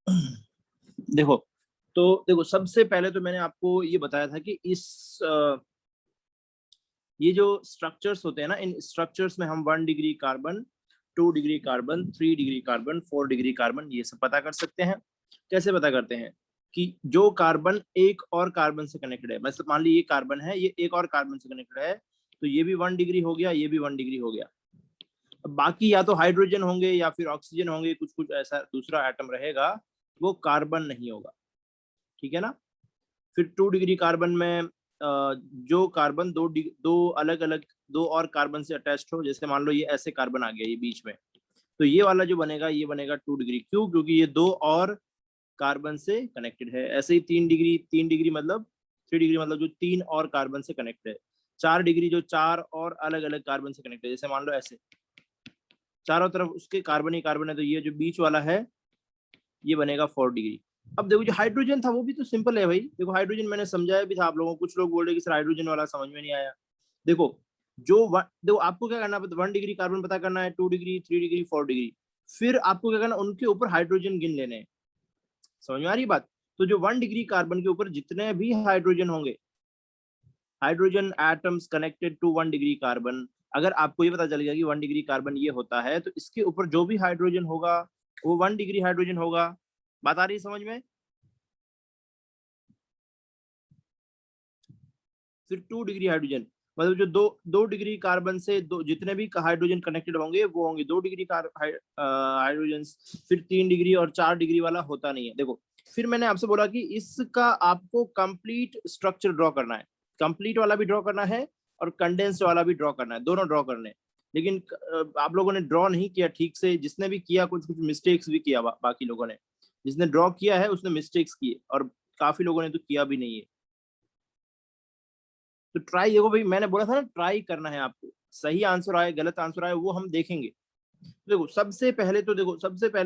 देखो, तो देखो सबसे पहले तो मैंने आपको ये बताया था कि ये जो स्ट्रक्चर्स होते हैं ना, इन स्ट्रक्चर्स में हम 1 degree carbon, 2 degree carbon, 3 degree carbon, 4 degree carbon, ये सब पता कर सकते हैं। कैसे पता करते हैं कि जो कार्बन एक और कार्बन से कनेक्टेड है, मतलब मान ली ये कार्बन है, ये एक और कार्बन से कनेक्टेड है, तो ये भी 1 डिग्री हो गया, ये भी 1 डिग्री हो गया। अब बाकी या तो हाइड्रोजन होंगे या फिर ऑक्सीजन होंगे, कुछ कुछ ऐसा दूसरा एटम रहेगा, वो कार्बन नहीं होगा। ठीक है ना। फिर 2 डिग्री कार्बन में जो कार्बन दो अलग अलग, दो और कार्बन से अटैच्ड हो, जैसे मान लो ये ऐसे कार्बन आ गया ये बीच में, तो ये वाला जो बनेगा ये बनेगा 2 डिग्री। क्यों? क्योंकि ये दो और कार्बन से कनेक्टेड है। ऐसे ही 3 डिग्री मतलब 3 डिग्री मतलब जो 3 और कार्बन से कनेक्टेड है। 4 डिग्री जो 4 और अलग अलग कार्बन से कनेक्टेड है, जैसे मान लो ऐसे चारों तरफ उसके कार्बन ही कार्बन है, तो ये जो बीच वाला है ये बनेगा 4 डिग्री। अब देखो जो हाइड्रोजन था वो भी तो सिंपल है भाई। देखो हाइड्रोजन मैंने समझाया भी था आप लोगों को, कुछ लोग बोल रहे कि सर हाइड्रोजन वाला समझ में नहीं आया। देखो देखो आपको क्या करना है, 1 डिग्री कार्बन पता करना है, 2 डिग्री, 3 डिग्री, 4 डिग्री, फिर आपको क्या करना है, उनके ऊपर हाइड्रोजन गिन लेने हैं। समझ में आ रही बात? तो जो 1 डिग्री कार्बन के ऊपर जितने भी हाइड्रोजन होंगे, hydrogen atoms connected to 1 degree carbon, अगर आपको ये पता चल गया कि 1 डिग्री कार्बन ये होता है, तो इसके ऊपर जो भी हाइड्रोजन होगा वो 1 डिग्री हाइड्रोजन होगा। बात आ रही है समझ में? फिर 2 डिग्री हाइड्रोजन, मतलब जो दो डिग्री कार्बन से दो जितने भी हाइड्रोजन कनेक्टेड होंगे वो होंगे 2 डिग्री हाइड्रोजन। फिर 3 डिग्री और 4 डिग्री वाला होता नहीं है। देखो फिर मैंने आपसे बोला कि इसका आपको कंप्लीट स्ट्रक्चर ड्रॉ करना है, कंप्लीट वाला भी ड्रॉ करना है और कंडेंस्ड वाला भी ड्रॉ करना है, दोनों ड्रॉ करने हैं। लेकिन आप लोगों ने ड्रॉ नहीं किया ठीक से, जिसने भी किया कुछ कुछ मिस्टेक्स भी किया, बाकी लोगों ने जिसने ड्रॉ किया है उसने मिस्टेक्स किए, और काफी लोगों ने तो किया भी नहीं है। तो ट्राई, देखो भाई मैंने बोला था ना ट्राई करना है आपको, सही आंसर आए गलत आंसर आए वो हम देखेंगे। देखो सबसे पहले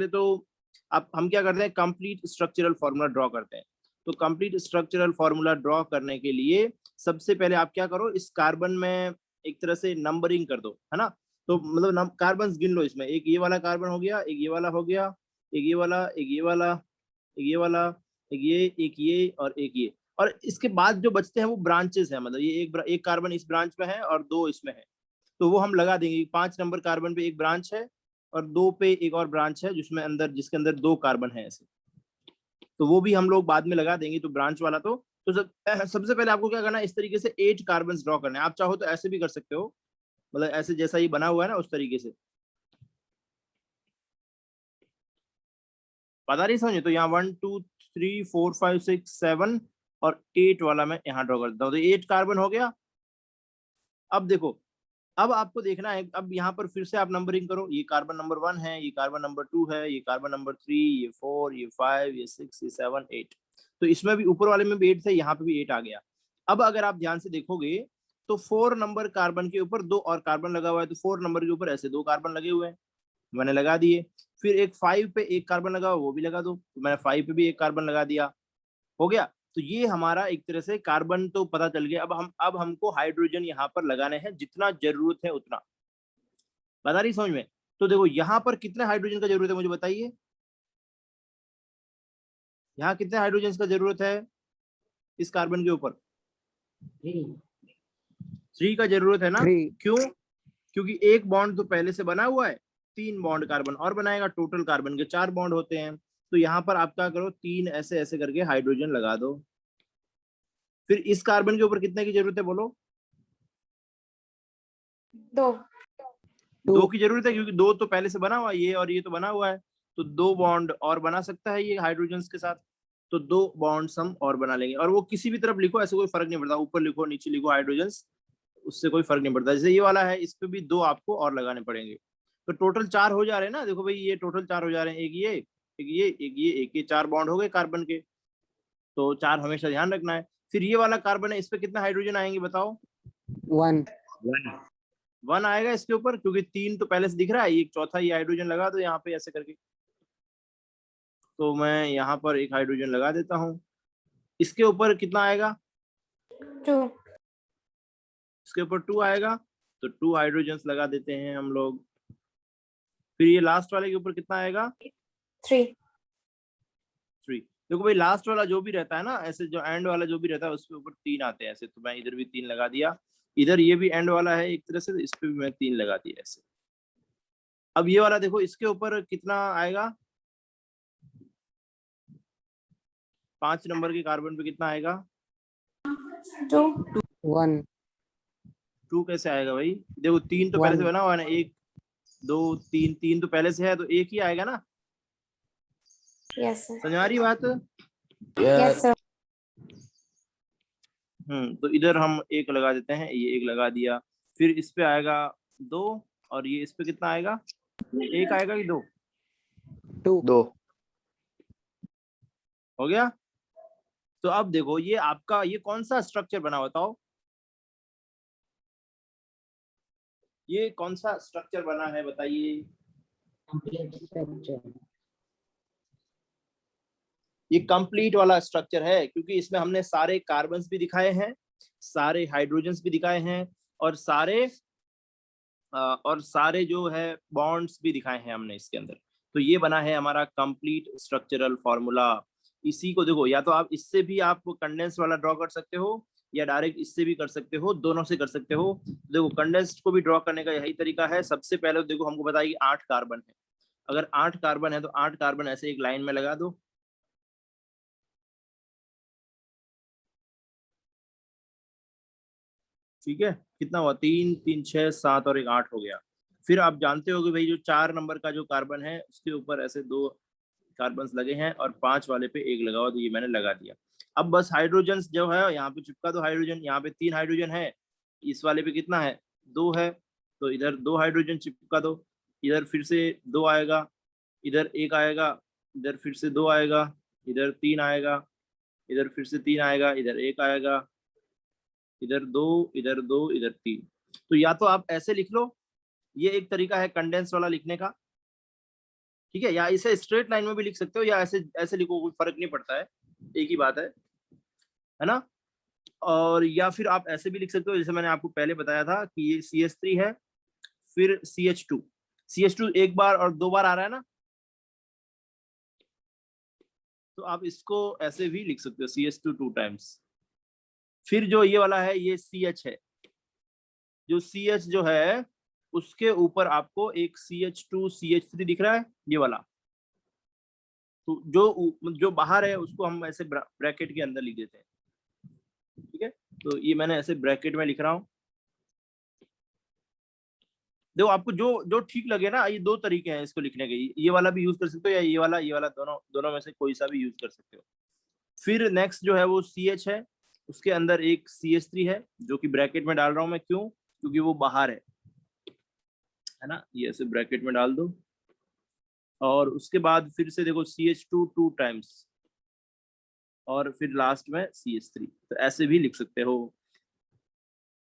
तो आप हम क्या करते हैं, कंप्लीट स्ट्रक्चरल फॉर्मूला ड्रॉ करते हैं। तो कंप्लीट स्ट्रक्चरल फॉर्मूला ड्रॉ करने के लिए सबसे पहले आप क्या करो, इस कार्बन में एक तरह से नंबरिंग कर दो, है ना। तो मतलब कार्बन गिन लो, इसमें एक ये वाला कार्बन हो गया, एक ये वाला हो गया, एक ये वाला, एक ये वाला, एक ये वाला, एक ये और एक ये। और इसके बाद जो बचते हैं वो ब्रांचेस है, मतलब ये एक कार्बन इस ब्रांच में है और दो इसमें है, तो वो हम लगा देंगे। 5 नंबर कार्बन पे एक ब्रांच है और 2 पे एक और ब्रांच है जिसमें अंदर जिसके अंदर 2 कार्बन है ऐसे, तो वो भी हम लोग बाद में लगा देंगे। तो ब्रांच वाला तो सबसे पहले आपको क्या करना है, इस तरीके से 8 कार्बन ड्रॉ करना है। आप चाहो तो ऐसे भी कर सकते हो, मतलब ऐसे जैसा ये बना हुआ है ना उस तरीके से। पता नहीं समझे? तो यहाँ 1 2 3 4 5 6 7 और 8 वाला मैं यहाँ ड्रॉ कर देता हूँ, तो 8 कार्बन हो गया। अब देखो, अब आपको देखना है, अब यहाँ पर फिर से आप नंबरिंग करो, ये कार्बन नंबर 1 है, ये कार्बन नंबर 2 है, ये कार्बन नंबर 3, ये 4, ये 5, ये 6, ये 7, 8। तो इसमें भी ऊपर वाले में भी 8 थे, यहाँ पे भी 8 आ गया। अब अगर आप ध्यान से देखोगे तो 4 नंबर कार्बन के ऊपर 2 और कार्बन लगा हुआ है, तो 4 नंबर के ऊपर ऐसे 2 कार्बन लगे हुए हैं, मैंने लगा दिए। फिर एक 5 पे एक कार्बन लगा हुआ, वो भी लगा दो, तो मैंने 5 पे भी एक कार्बन लगा दिया, हो गया। तो ये हमारा एक तरह से कार्बन तो पता चल गया। अब हमको हाइड्रोजन यहाँ पर लगाने हैं, जितना जरूरत है उतना। बता रही समझ में? तो देखो यहाँ पर कितने हाइड्रोजन का जरूरत है मुझे बताइए, यहाँ कितने हाइड्रोजन का जरूरत है इस कार्बन के ऊपर? 3 का जरूरत है ना। 3। क्यों? क्योंकि एक बॉन्ड तो पहले से बना हुआ है, 3 बॉन्ड कार्बन और बनाएगा, टोटल कार्बन के 4 बॉन्ड होते हैं। तो यहाँ पर आप क्या करो, 3 ऐसे ऐसे करके हाइड्रोजन लगा दो। फिर इस कार्बन के ऊपर कितने की जरूरत है बोलो? 2। 2 की जरूरत है, क्योंकि 2 तो पहले से बना हुआ है, ये और ये तो बना हुआ है, तो 2 बॉन्ड और बना सकता है ये हाइड्रोजन के साथ। तो 2 बॉन्ड हम और बना लेंगे, और वो किसी भी तरफ लिखो, ऐसे कोई फर्क नहीं पड़ता, ऊपर लिखो नीचे लिखो हाइड्रोजन, उससे कोई फर्क नहीं पड़ता। जैसे ये वाला है, इस पे भी 2 आपको और लगाने पड़ेंगे, तो टोटल 4 हो जा रहे हैं ना। देखो भाई ये टोटल 4 हो जा रहे हैं, एक ये, एक ये, एक ये, एक ये, 4 बॉन्ड हो गए कार्बन के। तो 4 हमेशा ध्यान रखना है। फिर ये वाला कार्बन है, इस पे कितना हाइड्रोजन आएंगे बताओ? 1। 1 आएगा इसके ऊपर, क्योंकि 3 तो पहले से दिख रहा है, एक चौथा ये हाइड्रोजन लगा दो यहाँ पे ऐसे करके। तो मैं यहाँ पर एक हाइड्रोजन लगा देता हूँ। इसके ऊपर कितना आएगा? 2। इसके ऊपर 2 आएगा, तो 2 हाइड्रोजन लगा देते हैं हम लोग। फिर ये लास्ट वाले के ऊपर कितना आएगा? 3। 3। देखो भाई लास्ट वाला जो भी रहता है ना, ऐसे जो एंड वाला जो भी रहता है उसके ऊपर 3 आते हैं ऐसे, तो मैं इधर भी 3 लगा दिया, इधर ये भी एंड वाला है एक तरह से, तो इस पे भी मैं 3 लगा दिया ऐसे। अब ये वाला देखो, इसके ऊपर कितना आएगा, 5 नंबर के कार्बन पे कितना आएगा, 2 1 2 कैसे आएगा भाई, देखो 3 तो पहले से 1 बना हुआ है ना, 1 2 3, 3 तो पहले से है, तो 1 ही आएगा ना, यस सर, समझ आ रही बात। यस सर, तो इधर हम 1 लगा देते हैं, ये 1 लगा दिया, फिर इस पे आएगा 2, और ये इस पे कितना आएगा, 1 आएगा कि 2, 2 हो गया। तो अब देखो ये आपका ये कौन सा स्ट्रक्चर बना, बताओ ये कौन सा स्ट्रक्चर बना है, बताइए। ये कंप्लीट वाला स्ट्रक्चर है, क्योंकि इसमें हमने सारे कार्बन्स भी दिखाए हैं, सारे हाइड्रोजन्स भी दिखाए हैं, और सारे जो है बॉन्ड्स भी दिखाए हैं हमने इसके अंदर। तो ये बना है हमारा कंप्लीट स्ट्रक्चरल फॉर्मूला। इसी को देखो, या तो आप इससे भी आप कंडेंस वाला ड्रॉ कर सकते हो, या डायरेक्ट इससे भी कर सकते हो, दोनों से कर सकते हो। देखो कंडेंस्ड को भी ड्रॉ करने का यही तरीका है। सबसे पहले देखो हमको बताइए कि 8 कार्बन है, अगर 8 कार्बन है तो 8 कार्बन ऐसे एक लाइन में लगा दो, ठीक है, कितना हुआ, 3 3 6 7 और 1 8 हो गया। फिर आप जानते हो कि भाई जो 4 नंबर का जो कार्बन है उसके ऊपर ऐसे 2 कार्बन्स लगे हैं, और 5 वाले पे 1 लगा हुआ, तो ये मैंने लगा दिया। अब बस हाइड्रोजन जो है यहाँ पे चिपका दो, हाइड्रोजन यहाँ पे 3 हाइड्रोजन है, इस वाले पे कितना है, 2 है, तो इधर 2 हाइड्रोजन चिपका दो, इधर फिर से 2 आएगा, इधर 1 आएगा, इधर फिर से 2 आएगा, इधर 3 आएगा, इधर फिर से 3 आएगा, इधर 1 आएगा, इधर 2, इधर 2, इधर 3। तो या तो आप ऐसे लिख लो, ये एक तरीका है कंडेंस वाला लिखने का, ठीक है, या इसे स्ट्रेट लाइन में भी लिख सकते हो, या ऐसे ऐसे लिखो, कोई फर्क नहीं पड़ता है, एक ही बात है ना। और या फिर आप ऐसे भी लिख सकते हो, जैसे मैंने आपको पहले बताया था कि ये CH3 है, फिर CH2 एक बार और 2 बार आ रहा है ना, तो आप इसको ऐसे भी लिख सकते हो, CH2 2 टाइम्स। फिर जो ये वाला है ये CH है, जो CH जो है उसके ऊपर आपको एक CH2 CH3 दिख रहा है, ये वाला, तो जो बाहर है उसको हम ऐसे ब्रैकेट के अंदर लिख देते हैं, ठीक है। तो ये मैंने ऐसे ब्रैकेट में लिख रहा हूँ। देखो आपको जो जो ठीक लगे ना, ये 2 तरीके हैं इसको लिखने के, ये वाला भी यूज कर सकते हो, या ये वाला दोनों में से कोई सा भी यूज कर सकते हो। फिर नेक्स्ट जो है वो CH है, उसके अंदर एक CH3 है, जो कि ब्रैकेट में डाल रहा हूँ मैं, क्यों, क्योंकि वो बाहर है ना, ये ऐसे ब्रैकेट में डाल दो। और उसके बाद फिर से देखो CH2 2 टाइम्स, और फिर लास्ट में CH3, तो ऐसे भी लिख सकते हो,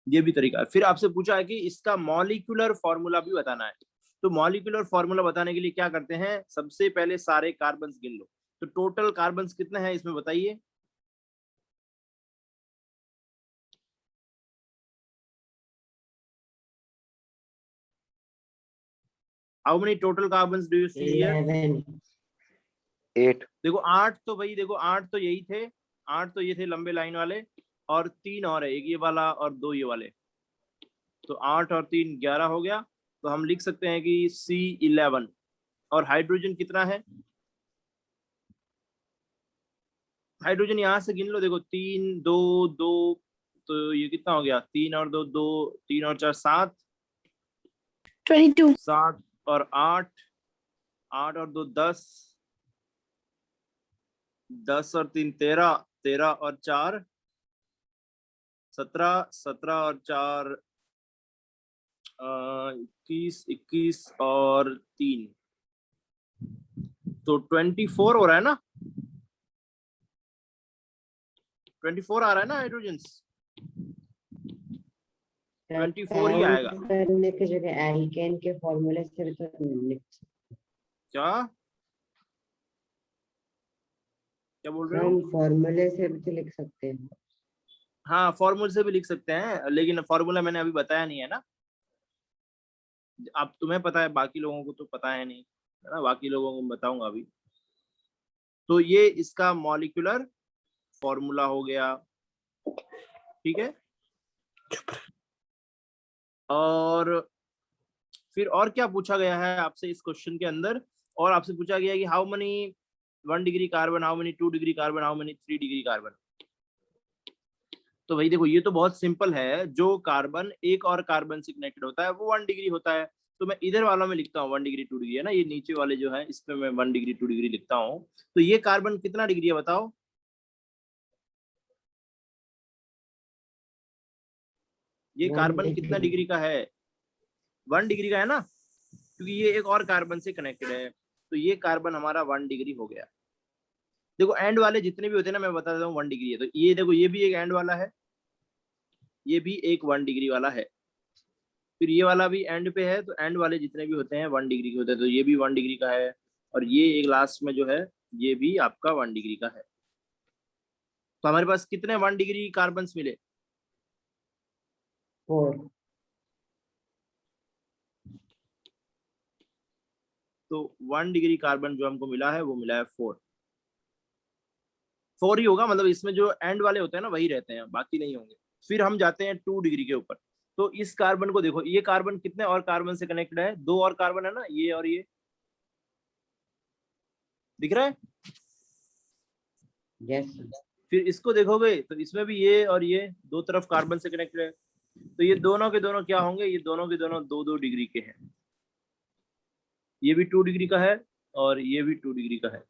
ये भी तरीका है। फिर आपसे पूछा है कि इसका मॉलिक्यूलर फॉर्मूला भी बताना है, तो मॉलिक्यूलर फॉर्मूला बताने के लिए क्या करते हैं, सबसे पहले सारे कार्बन्स गिन लो। तो टोटल कार्बन्स कितने हैं इसमें बताइए, how many total carbons do you see here, 8 देखो 8 तो भाई, देखो 8 तो यही थे, 8 तो ये थे लंबे लाइन वाले, और 3 और है, एक ये वाला और 2 ये वाले, तो 8 और 3 11 हो गया। तो हम लिख सकते हैं कि C11। और हाइड्रोजन कितना है, हाइड्रोजन यहाँ से गिन लो, देखो 3 2 2, तो ये कितना हो गया, 3 और 2 2, 3 और 4 7, 22 7 और 8, 8 और 2 10, 10 और 3 13, 13 और 4 17, 17 और 4 21, 21 और 3, तो 24 हो रहा है ना, 24 आ रहा है ना हाइड्रोजन, 24 ही आएगा। करने की जगह एल्केन के फॉर्मूले से भी तो लिख क्या क्या बोल रहे हो, हम फॉर्मूले से भी तो लिख सकते हैं। हाँ फॉर्मूले से भी लिख सकते हैं, लेकिन फॉर्मूला मैंने अभी बताया नहीं है ना, अब तुम्हें पता है, बाकी लोगों को तो पता है नहीं, है ना, बाकी लोगों को बताऊंगा अभी। तो ये इसका मॉलिक्यूलर फॉर्मूला हो गया, ठीक है। और फिर और क्या पूछा गया है आपसे इस क्वेश्चन के अंदर, और आपसे पूछा गया कि how many 1 degree carbon, how many 2 degree carbon, how many 3 degree carbon. तो भाई देखो ये तो बहुत सिंपल है, जो कार्बन एक और कार्बन से कनेक्टेड होता है वो 1 डिग्री होता है। तो मैं इधर वाला में लिखता हूँ 1 डिग्री 2 डिग्री है ना, ये नीचे वाले जो है इसमें मैं 1 डिग्री 2 डिग्री लिखता हूँ। तो ये कार्बन कितना डिग्री है बताओ? ये 1 कार्बन कितना डिग्री। डिग्री का है? 1 डिग्री का है ना, क्योंकि ये एक और कार्बन से कनेक्टेड है। तो ये कार्बन हमारा 1 डिग्री हो गया। देखो एंड वाले जितने भी होते हैं ना, मैं बता देता हूँ 1 डिग्री है। तो ये देखो ये भी एक एंड वाला है, ये भी एक 1 डिग्री वाला है, फिर ये वाला भी एंड पे है। तो एंड वाले जितने भी होते हैं 1 डिग्री के होते हैं। तो ये भी 1 डिग्री का है, और ये एक लास्ट में जो है ये भी आपका 1 डिग्री का है। तो हमारे पास कितने 1 डिग्री कार्बन मिले? 4। तो 1 डिग्री कार्बन जो हमको मिला है वो मिला है 4 ही होगा, मतलब इसमें जो एंड वाले होते हैं ना वही रहते हैं, बाकी नहीं होंगे। फिर हम जाते हैं 2 डिग्री के ऊपर। तो इस कार्बन को देखो, ये कार्बन कितने और कार्बन से कनेक्टेड है? 2 और कार्बन है ना, ये और ये, दिख रहा है? यस। फिर इसको देखोगे तो इसमें भी ये और ये 2 तरफ कार्बन से कनेक्टेड है। तो ये दोनों के दोनों क्या होंगे? ये दोनों के दोनों 2-2 डिग्री के हैं। ये भी 2 डिग्री का है और ये भी 2 डिग्री का है।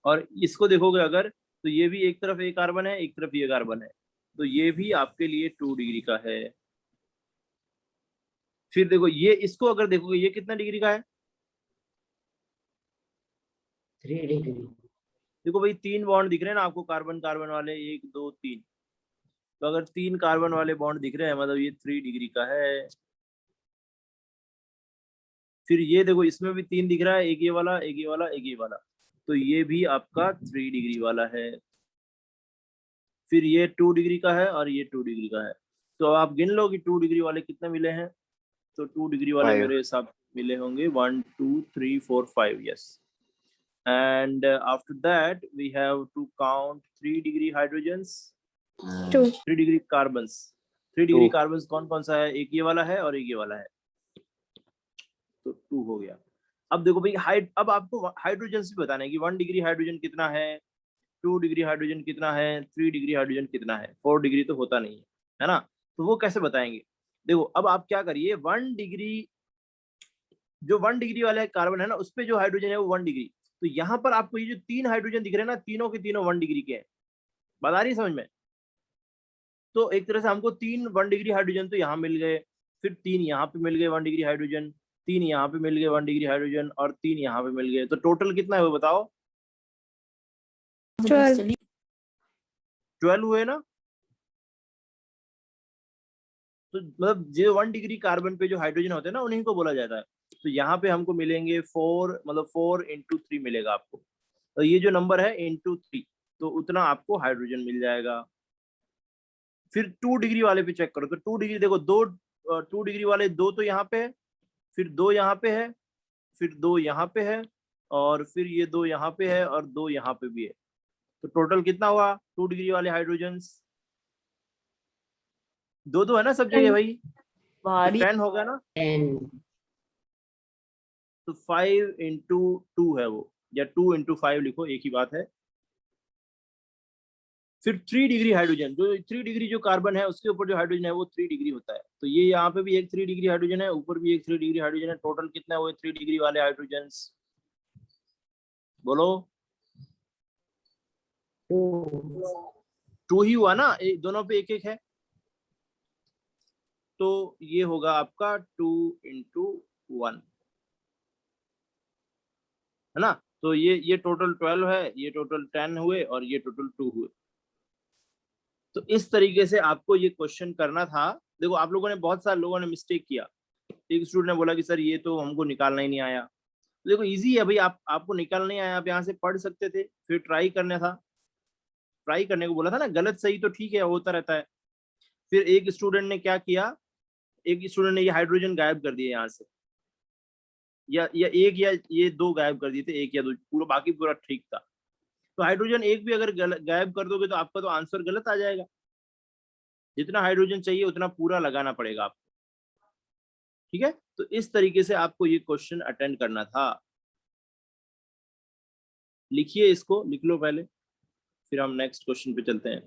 और इसको देखोगे अगर, तो ये भी एक तरफ एक कार्बन है, एक तरफ ये कार्बन है, तो ये भी आपके लिए 2 डिग्री का है। फिर देखो ये, इसको अगर देखोगे ये कितना डिग्री का है? 3 डिग्री। देखो भाई 3 बॉन्ड दिख रहे हैं ना आपको, कार्बन कार्बन वाले, 1 2 3। तो अगर 3 कार्बन वाले बॉन्ड दिख रहे हैं मतलब ये 3 डिग्री का है। फिर ये देखो इसमें भी 3 दिख रहा है, एक ये वाला, एक ये वाला, एक ये वाला, तो ये भी आपका 3 डिग्री वाला है। फिर ये 2 डिग्री का है और ये 2 डिग्री का है। तो आप गिन लो कि 2 डिग्री वाले कितने मिले हैं। तो 2 डिग्री वाले 5। मेरे हिसाब से मिले होंगे 1 2 3 4 5, yes. And after that we have to count 3 degree hydrogens, 2. 3 degree carbons। 3 degree carbons कौन कौन सा है? एक ये वाला है और एक ये वाला है, तो 2 हो गया। अब देखो भाई अब आपको हाइड्रोजन भी बताना है कि 1 डिग्री हाइड्रोजन कितना है, 2 डिग्री हाइड्रोजन कितना है, 3 डिग्री हाइड्रोजन कितना है। 4 डिग्री तो होता नहीं है ना, तो वो कैसे बताएंगे? देखो अब आप क्या करिए, 1 डिग्री, जो 1 डिग्री वाला कार्बन है ना उस पे जो हाइड्रोजन है वो 1 डिग्री। तो यहाँ पर आपको ये जो 3 हाइड्रोजन दिख रहे हैं ना, तीनों के तीनों 1 डिग्री के हैं। बात आ रही है समझ में? तो एक तरह से हमको 3 1 डिग्री हाइड्रोजन तो यहाँ मिल गए, फिर 3 यहाँ पे मिल गए 1 डिग्री हाइड्रोजन, 3 यहाँ पे मिल गए 1 डिग्री हाइड्रोजन, और 3 यहाँ पे मिल गए। तो टोटल कितना है वो बताओ? 12. 12 हुए ना। तो मतलब जो 1 डिग्री कार्बन पे जो हाइड्रोजन होते हैं ना उन्हीं को बोला जाता है। तो यहाँ पे हमको मिलेंगे 4, मतलब 4 × 3 मिलेगा आपको। तो ये जो नंबर है × 3, तो उतना आपको हाइड्रोजन मिल जाएगा। फिर 2 डिग्री वाले पे चेक करो। तो 2 डिग्री देखो, 2 डिग्री वाले 2 तो यहाँ पे है, फिर 2 यहाँ पे है, फिर 2 यहाँ पे है, और फिर ये 2 यहाँ पे है, और 2 यहाँ पे भी है। तो टोटल कितना हुआ 2 डिग्री वाले हाइड्रोजन? 2-2 है ना सब जगह भाई, तो 10 होगा ना। 10। तो 5 × 2 है वो, या 2 × 5 लिखो, एक ही बात है। फिर 3 डिग्री हाइड्रोजन, जो 3 डिग्री जो कार्बन है उसके ऊपर जो हाइड्रोजन है वो 3 डिग्री होता है। तो ये यहाँ पे भी एक 3 डिग्री हाइड्रोजन है, ऊपर भी एक 3 डिग्री हाइड्रोजन है। टोटल कितना हुए 3 डिग्री वाले हाइड्रोजन? बोलो। 2 ही हुआ ना, दोनों पे एक एक है। तो ये होगा आपका 2 × 1, है ना। तो ये टोटल 12 है, ये टोटल 10 हुए, और ये टोटल 2 हुए। तो इस तरीके से आपको ये क्वेश्चन करना था। देखो आप लोगों ने, बहुत सारे लोगों ने मिस्टेक किया। एक स्टूडेंट ने बोला कि सर ये तो हमको निकालना ही नहीं आया। देखो इजी है भाई, आपको निकालना नहीं आया, आप यहाँ से पढ़ सकते थे, फिर ट्राई करना था। ट्राई करने को बोला था ना, गलत सही तो ठीक है, होता रहता है। फिर एक स्टूडेंट ने क्या किया, एक स्टूडेंट ने ये हाइड्रोजन गायब कर दिया यहाँ से। या एक या ये दो गायब कर दिए थे, एक या दो, पूरा बाकी पूरा ठीक था। तो हाइड्रोजन एक भी अगर गायब कर दोगे तो आपका तो आंसर गलत आ जाएगा। जितना हाइड्रोजन चाहिए उतना पूरा लगाना पड़ेगा आपको। ठीक है, तो इस तरीके से आपको ये क्वेश्चन अटेंड करना था। लिखिए, इसको लिख लो पहले, फिर हम नेक्स्ट क्वेश्चन पे चलते हैं।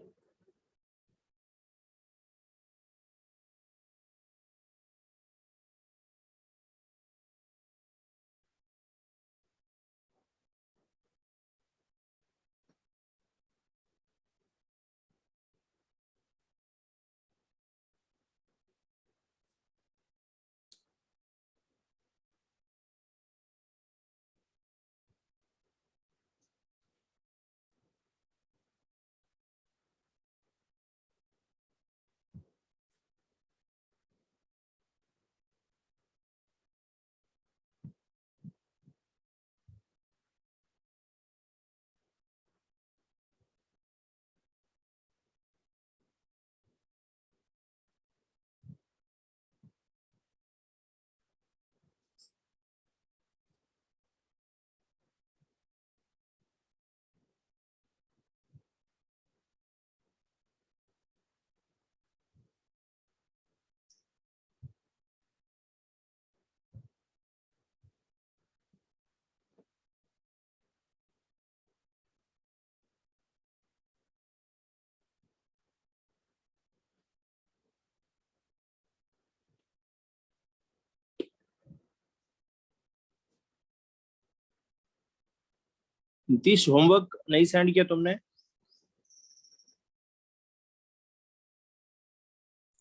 नीतीश, होमवर्क नहीं सेंड किया तुमने?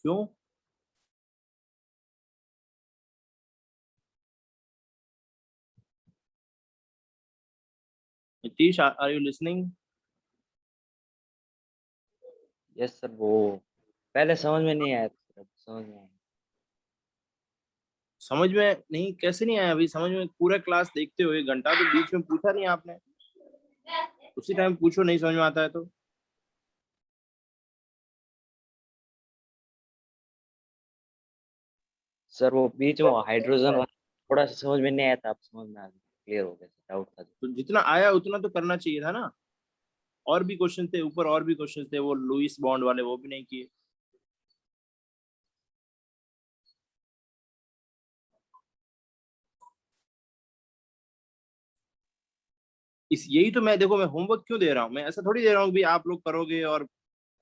क्यों? Nitish, are you listening? Yes sir, वो पहले समझ में नहीं आया था सर, अब समझ में आया। समझ में नहीं? कैसे नहीं आया? अभी समझ में, पूरा क्लास देखते हो 1 घंटा, तो बीच में पूछा नहीं आपने? उसी टाइम पूछो, नहीं समझ में आता है तो। सर वो बीच में हाइड्रोजन और थोड़ा सा समझ में नहीं आया था, अब समझ में आ गया, क्लियर हो गया, डाउट था। तो जितना आया उतना तो करना चाहिए था ना। और भी क्वेश्चन थे ऊपर, और भी क्वेश्चन थे, वो लुईस बॉन्ड वाले, वो भी नहीं किए। इस यही तो मैं, देखो मैं होमवर्क क्यों दे रहा हूँ, मैं ऐसा थोड़ी दे रहा हूँ भी आप लोग करोगे और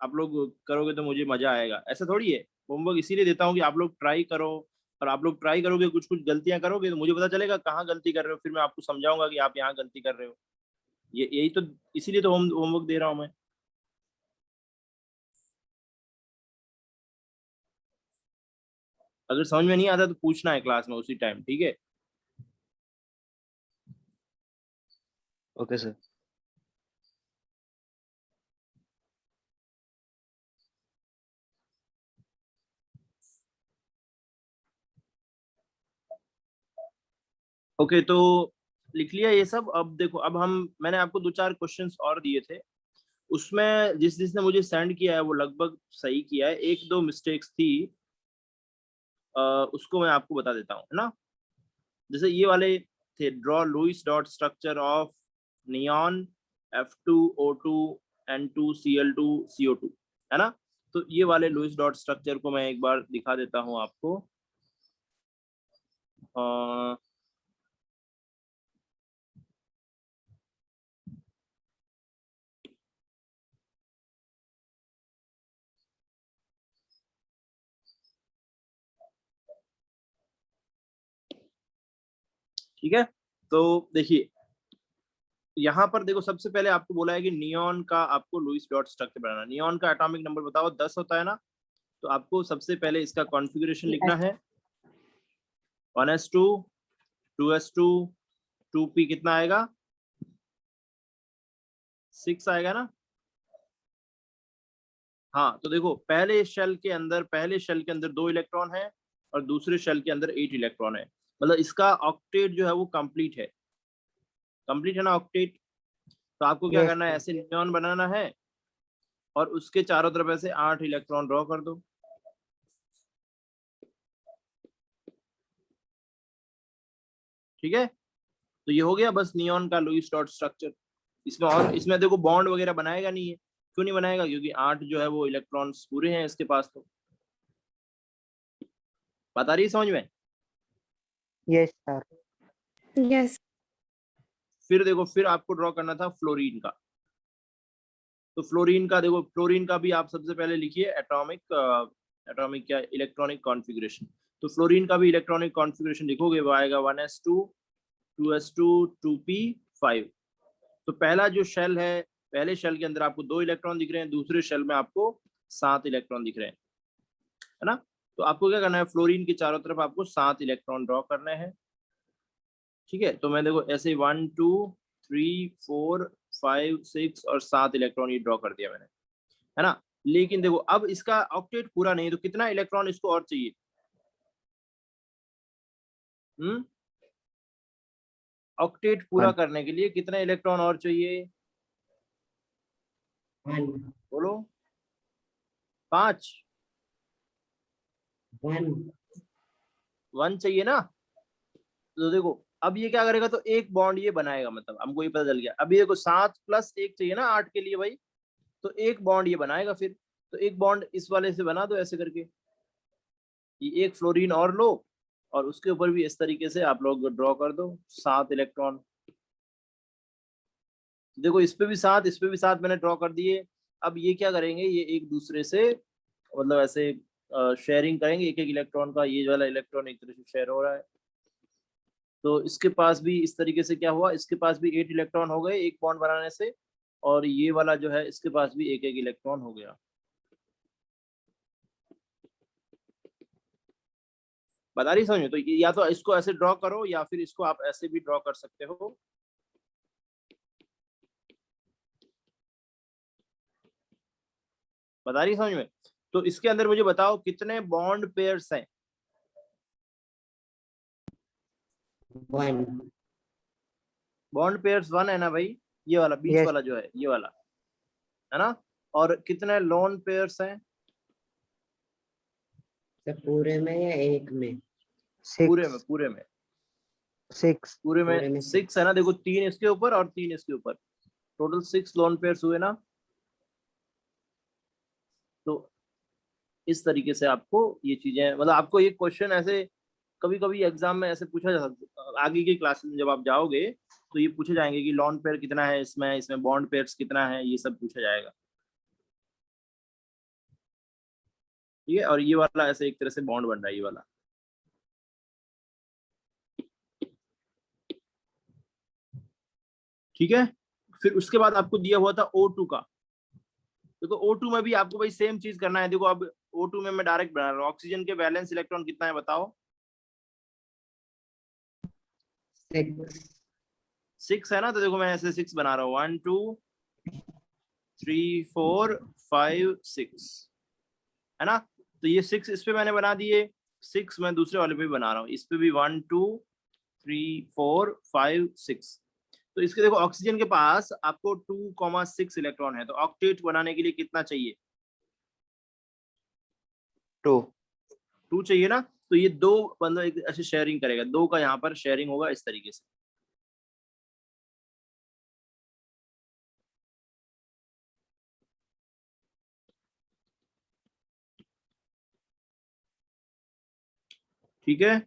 आप लोग करोगे तो मुझे मजा आएगा, ऐसा थोड़ी है। होमवर्क इसीलिए देता हूँ कि आप लोग ट्राई करो, और आप लोग ट्राई करोगे, कुछ कुछ गलतियां करोगे तो मुझे पता चलेगा कहाँ गलती कर रहे हो, फिर मैं आपको समझाऊंगा कि आप यहाँ गलती कर रहे हो। ये यही तो, इसीलिए तो होमवर्क दे रहा हूँ मैं। अगर समझ में नहीं आता तो पूछना है क्लास में उसी टाइम, ठीक है? Okay sir. ओके, तो लिख लिया ये सब। अब देखो, अब हम, मैंने आपको 2-4 क्वेश्चंस और दिए थे, उसमें जिसने मुझे सेंड किया है वो लगभग सही किया है, 1-2 मिस्टेक्स थी, उसको मैं आपको बता देता हूँ, है ना। जैसे ये वाले थे, draw Lewis dot structure of neon F2O2 N2Cl2CO2, है ना। तो ये वाले लुईस डॉट स्ट्रक्चर को मैं एक बार दिखा देता हूँ आपको। ठीक है, तो देखिए यहाँ पर देखो, सबसे पहले आपको बोला है कि नियॉन का आपको लुईस डॉट स्ट्रक्चर बनाना। नियॉन का एटॉमिक नंबर बताओ, 10 होता है ना। तो आपको सबसे पहले इसका कॉन्फ़िगरेशन लिखना है, 1s2 2s2 2p, कितना आएगा? 6 आएगा ना। हाँ, तो देखो पहले शेल के अंदर 2 इलेक्ट्रॉन है और दूसरे शेल के अंदर 8 इलेक्ट्रॉन है। मतलब इसका ऑक्टेट जो है वो कंप्लीट है, कंप्लीट है ना ऑक्टेट। तो आपको क्या Yes, करना है, sir. ऐसे नियॉन बनाना है और उसके चारों तरफ ऐसे 8 इलेक्ट्रॉन ड्रॉ कर दो। ठीक है, तो ये हो गया बस नियॉन का लुईस डॉट स्ट्रक्चर। इसमें और इसमें देखो बॉन्ड वगैरह बनाएगा नहीं है, क्यों नहीं बनाएगा, क्योंकि 8 जो है वो इलेक्ट्रॉन्स पूरे हैं इसके पास। तो बता रही है समझ में? Yes, sir. Yes. फिर देखो, फिर आपको ड्रॉ करना था फ्लोरीन का। तो फ्लोरीन का देखो, फ्लोरीन का भी आप सबसे पहले लिखिए एटॉमिक क्या इलेक्ट्रॉनिक कॉन्फ़िगरेशन। तो फ्लोरीन का भी इलेक्ट्रॉनिक कॉन्फ़िगरेशन लिखोगे वो आएगा 1s2 2s2 2p5। तो पहला जो शेल है, पहले शेल के अंदर आपको 2 इलेक्ट्रॉन दिख रहे हैं, दूसरे शेल में आपको 7 इलेक्ट्रॉन दिख रहे हैं, है ना। तो आपको क्या करना है, फ्लोरीन के चारों तरफ आपको 7 इलेक्ट्रॉन ड्रॉ करने हैं। ठीक है, तो मैं देखो ऐसे 1 2 3 4 5 6 और 7 इलेक्ट्रॉन ये ड्रॉ कर दिया मैंने, है ना। लेकिन देखो अब इसका ऑक्टेट पूरा नहीं, तो कितना इलेक्ट्रॉन इसको और चाहिए? ऑक्टेट पूरा 1. करने के लिए कितना इलेक्ट्रॉन और चाहिए? 1 बोलो। 5 1 1 चाहिए ना। तो देखो अब ये क्या करेगा, तो एक बॉन्ड ये बनाएगा, मतलब हमको ये पता चल गया। अभी देखो 7 + 1 चाहिए ना 8 के लिए भाई, तो एक बॉन्ड ये बनाएगा। फिर तो एक बॉन्ड इस वाले से बना दो ऐसे करके, ये एक फ्लोरीन और लो और उसके ऊपर भी इस तरीके से आप लोग ड्रॉ कर दो 7 इलेक्ट्रॉन। देखो इस पे भी 7, इस पे भी 7 मैंने ड्रॉ कर दिए। अब ये क्या करेंगे, ये एक दूसरे से मतलब ऐसे शेयरिंग करेंगे, एक एक इलेक्ट्रॉन का। ये वाला इलेक्ट्रॉन एक तरह से शेयर हो रहा है, तो इसके पास भी इस तरीके से क्या हुआ, इसके पास भी 8 इलेक्ट्रॉन हो गए एक बॉन्ड बनाने से, और ये वाला जो है इसके पास भी एक एक इलेक्ट्रॉन हो गया। बता रही समझ में? तो या तो इसको ऐसे ड्रॉ करो या फिर इसको आप ऐसे भी ड्रॉ कर सकते हो। बता रही समझ में? तो इसके अंदर मुझे बताओ कितने बॉन्ड पेयर्स हैं? 1 बॉन्ड पेयर्स 1 है ना भाई, ये वाला बीच Yes. वाला जो है ये वाला, है ना। और कितने लोन पेयर्स हैं? सब पूरे में या एक में? 6. पूरे में, पूरे में, 6. पूरे पूरे में में 6 है ना। देखो 3 इसके ऊपर और 3 इसके ऊपर, टोटल 6 लोन पेयर्स हुए ना। तो इस तरीके से आपको ये चीजें, मतलब आपको ये क्वेश्चन ऐसे कभी कभी एग्जाम में ऐसे पूछा जा सकता, आगे की क्लासेस में जब आप जाओगे तो ये पूछे जाएंगे कि लॉन पेयर कितना है इसमें, इसमें बॉन्ड पेयर्स कितना है, ये सब पूछा जाएगा। ठीक है, और ये वाला ऐसे एक तरह से बॉन्ड बन रहा है ये वाला। ठीक है, फिर उसके बाद आपको दिया हुआ था O2 का। देखो O2 में भी आपको भाई सेम चीज करना है। देखो अब O2 में मैं डायरेक्ट बना रहा हूँ। ऑक्सीजन के वैलेंस इलेक्ट्रॉन कितना है बताओ? 6 है ना। तो देखो मैं ऐसे 6 बना रहा हूँ, 1 2 3 4 5 6, है ना। तो ये 6 इस पे मैंने बना दिए, 6 मैं दूसरे वाले पे भी बना रहा हूँ, इस पे भी 1 2 3 4 5 6। तो इसके देखो ऑक्सीजन के पास आपको 2,6 इलेक्ट्रॉन है, तो ऑक्टेट बनाने के लिए कितना चाहिए? 2. 2 चाहिए ना। तो ये 2 बंदा एक ऐसे शेयरिंग करेगा, 2 का यहाँ पर शेयरिंग होगा इस तरीके से। ठीक है,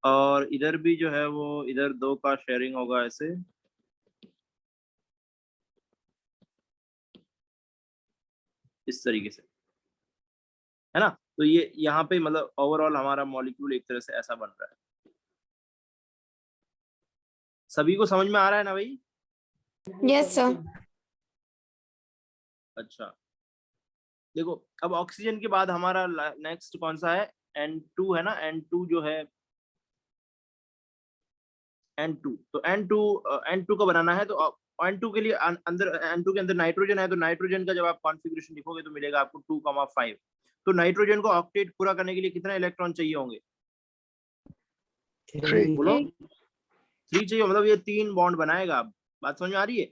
और इधर भी जो है वो इधर 2 का शेयरिंग होगा ऐसे। इस तरीके से, है ना। तो ये यहाँ पे मतलब ओवरऑल हमारा मॉलिक्यूल एक तरह से ऐसा बन रहा है। सभी को समझ में आ रहा है ना भाई? Yes, sir. अच्छा, देखो अब ऑक्सीजन के बाद हमारा नेक्स्ट कौन सा है? N2 है ना। N2 जो है N2, तो N2 का बनाना है। तो N2 के लिए अंदर N2 के अंदर नाइट्रोजन है, तो नाइट्रोजन का जब आप कॉन्फ़िगरेशन लिखोगे तो मिलेगा आपको 2,5। तो नाइट्रोजन को ऑक्टेट पूरा करने के लिए कितने इलेक्ट्रॉन चाहिए होंगे? 3. बोलो। 3 चाहिए, मतलब ये 3 बॉन्ड बनाएगा। बात समझ में आ रही है?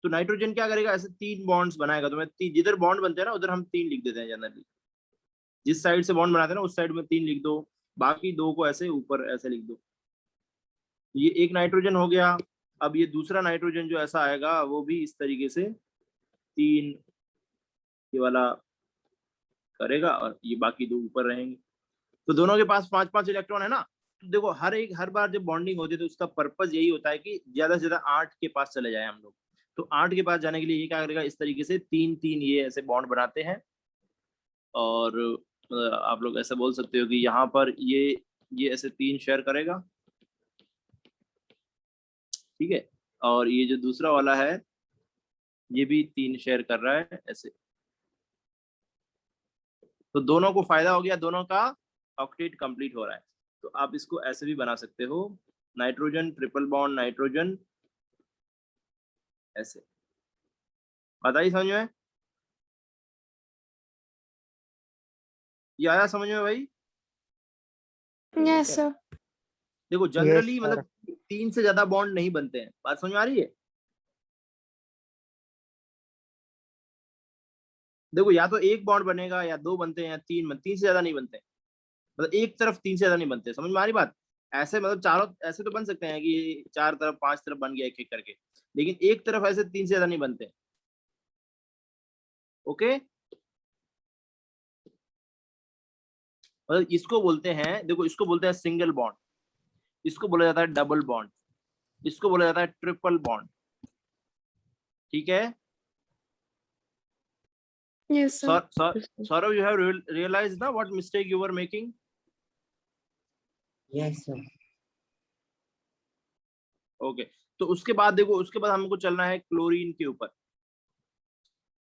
तो नाइट्रोजन क्या करेगा, ऐसे 3 बॉन्ड्स बनाएगा। तो मैं जिधर बॉन्ड बनते हैं ना उधर हम 3 लिख देते हैं जनरली। जिस साइड से बॉन्ड बनाते हैं ना उस साइड में 3 लिख दो। बाकी दो को ऐसे ऊपर ऐसे लिख दो। ये एक नाइट्रोजन हो गया। अब ये दूसरा नाइट्रोजन जो ऐसा आएगा वो भी इस तरीके से 3 ये वाला करेगा और ये बाकी दो ऊपर रहेंगे। तो दोनों के पास 5-5 इलेक्ट्रॉन है ना। तो देखो हर बार जब बॉन्डिंग होती है तो उसका पर्पज यही होता है कि ज्यादा से ज्यादा 8 के पास चले जाए हम लोग। तो 8 के पास जाने के लिए ये क्या करेगा, इस तरीके से 3-3 ये ऐसे बॉन्ड बनाते हैं। और आप लोग ऐसा बोल सकते हो कि यहाँ पर ये ऐसे 3 शेयर करेगा, ठीक है। और ये जो दूसरा वाला है ये भी 3 शेयर कर रहा है ऐसे। तो दोनों को फायदा हो गया, दोनों का ऑक्टेट कंप्लीट हो रहा है। तो आप इसको ऐसे भी बना सकते हो, नाइट्रोजन ट्रिपल बॉन्ड नाइट्रोजन ऐसे। बताइए समझ में, ये आया समझ में भाई? Yes, sir. देखो Yes, जनरली sir. मतलब 3 से ज्यादा बॉन्ड नहीं बनते हैं, बात समझ में आ रही है? देखो या तो एक बॉन्ड बनेगा या दो बनते हैं या 3 से ज्यादा नहीं बनते। मतलब एक तरफ 3 से ज्यादा नहीं बनते, समझ में आ रही बात? ऐसे मतलब चारों ऐसे तो बन सकते हैं कि 4 तरफ 5 तरफ बन गया एक एक करके, लेकिन एक तरफ ऐसे 3 से ज्यादा नहीं बनते। ओके, मतलब इसको बोलते हैं, देखो इसको बोलते हैं सिंगल बॉन्ड, इसको बोला जाता है डबल बॉन्ड, इसको बोला जाता है ट्रिपल बॉन्ड, ठीक है। Yes, sir. Saurav, you have realized now what mistake you were making? Yes, sir. Okay, तो उसके बाद देखो, उसके बाद हमको चलना है क्लोरीन के ऊपर,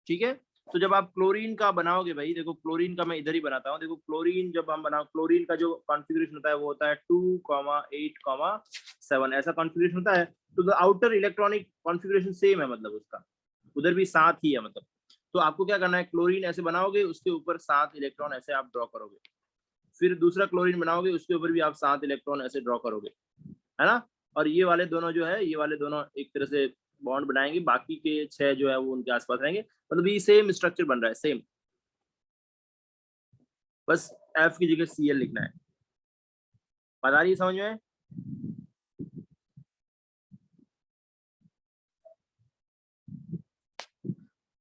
ठीक है। तो जब आप क्लोरीन का बनाओगे भाई, देखो क्लोरीन का मैं इधर ही बनाता हूँ। देखो क्लोरीन जब हम बनाओ, क्लोरीन का जो कॉन्फ़िगरेशन होता है वो होता है 2,8,7 ऐसा कॉन्फ़िगरेशन होता है। तो the outer electronic configuration same है, मतलब उसका उधर भी 7 ही है मतलब। तो आपको क्या करना है, क्लोरीन ऐसे बनाओगे, उसके ऊपर 7 इलेक्ट्रॉन ऐसे आप ड्रॉ करोगे। फिर दूसरा क्लोरीन बनाओगे, उसके ऊपर भी आप 7 इलेक्ट्रॉन ऐसे ड्रॉ करोगे, है ना। और ये वाले दोनों जो है, ये वाले दोनों एक तरह से बॉन्ड बनाएंगे, बाकी के 6 जो है वो उनके आसपास रहेंगे। मतलब ये सेम स्ट्रक्चर बन रहा है, सेम, बस एफ की जगह Cl लिखना है। बता रही है समझ में?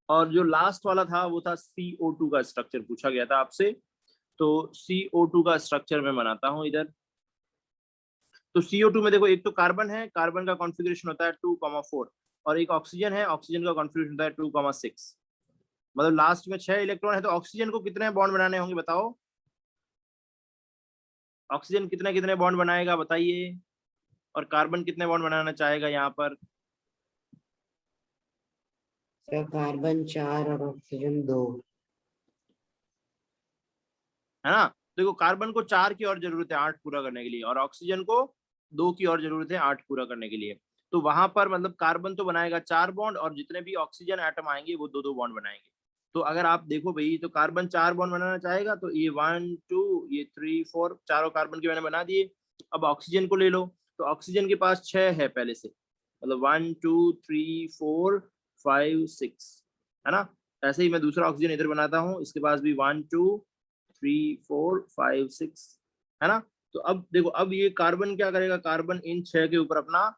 और जो लास्ट वाला था वो था CO2 का स्ट्रक्चर पूछा गया था आपसे। तो CO2 का स्ट्रक्चर मैं बनाता हूं इधर। तो CO2 में देखो एक तो कार्बन है, कार्बन का कॉन्फ़िगरेशन होता है 2,4, और एक ऑक्सीजन है, ऑक्सीजन का कॉन्फ़िगरेशन होता है 2,6। मतलब लास्ट में 6 इलेक्ट्रॉन है। तो ऑक्सीजन को कितने बॉन्ड बनाने होंगे बताओ? ऑक्सीजन कितने कितने बॉन्ड बनाएगा बताइए? और कार्बन कितने बॉन्ड बनाना चाहेगा यहाँ पर? सर कार्बन 4 और ऑक्सीजन 2। है ना। देखो कार्बन को 4 की और जरूरत है 8 पूरा करने के लिए, और ऑक्सीजन को 2 की और जरूरत है 8 पूरा करने के लिए। तो वहां पर मतलब कार्बन तो बनाएगा 4 बॉन्ड, और जितने भी ऑक्सीजन एटम आएंगे वो 2-2 बॉन्ड बनाएंगे। तो अगर आप देखो भाई, तो कार्बन 4 बॉन्ड बनाना चाहेगा, तो ये 1 2 ये 3 4 चारों कार्बन के मैंने बना दिए। अब ऑक्सीजन को ले लो, तो ऑक्सीजन के पास 6 है पहले से, मतलब 1 2 3 4 5 6, है ना। ऐसे ही मैं दूसरा ऑक्सीजन इधर बनाता हूँ, इसके पास भी 1 2 3 4 5 6, है ना। तो अब देखो, अब ये कार्बन क्या करेगा, कार्बन इन 6 के ऊपर अपना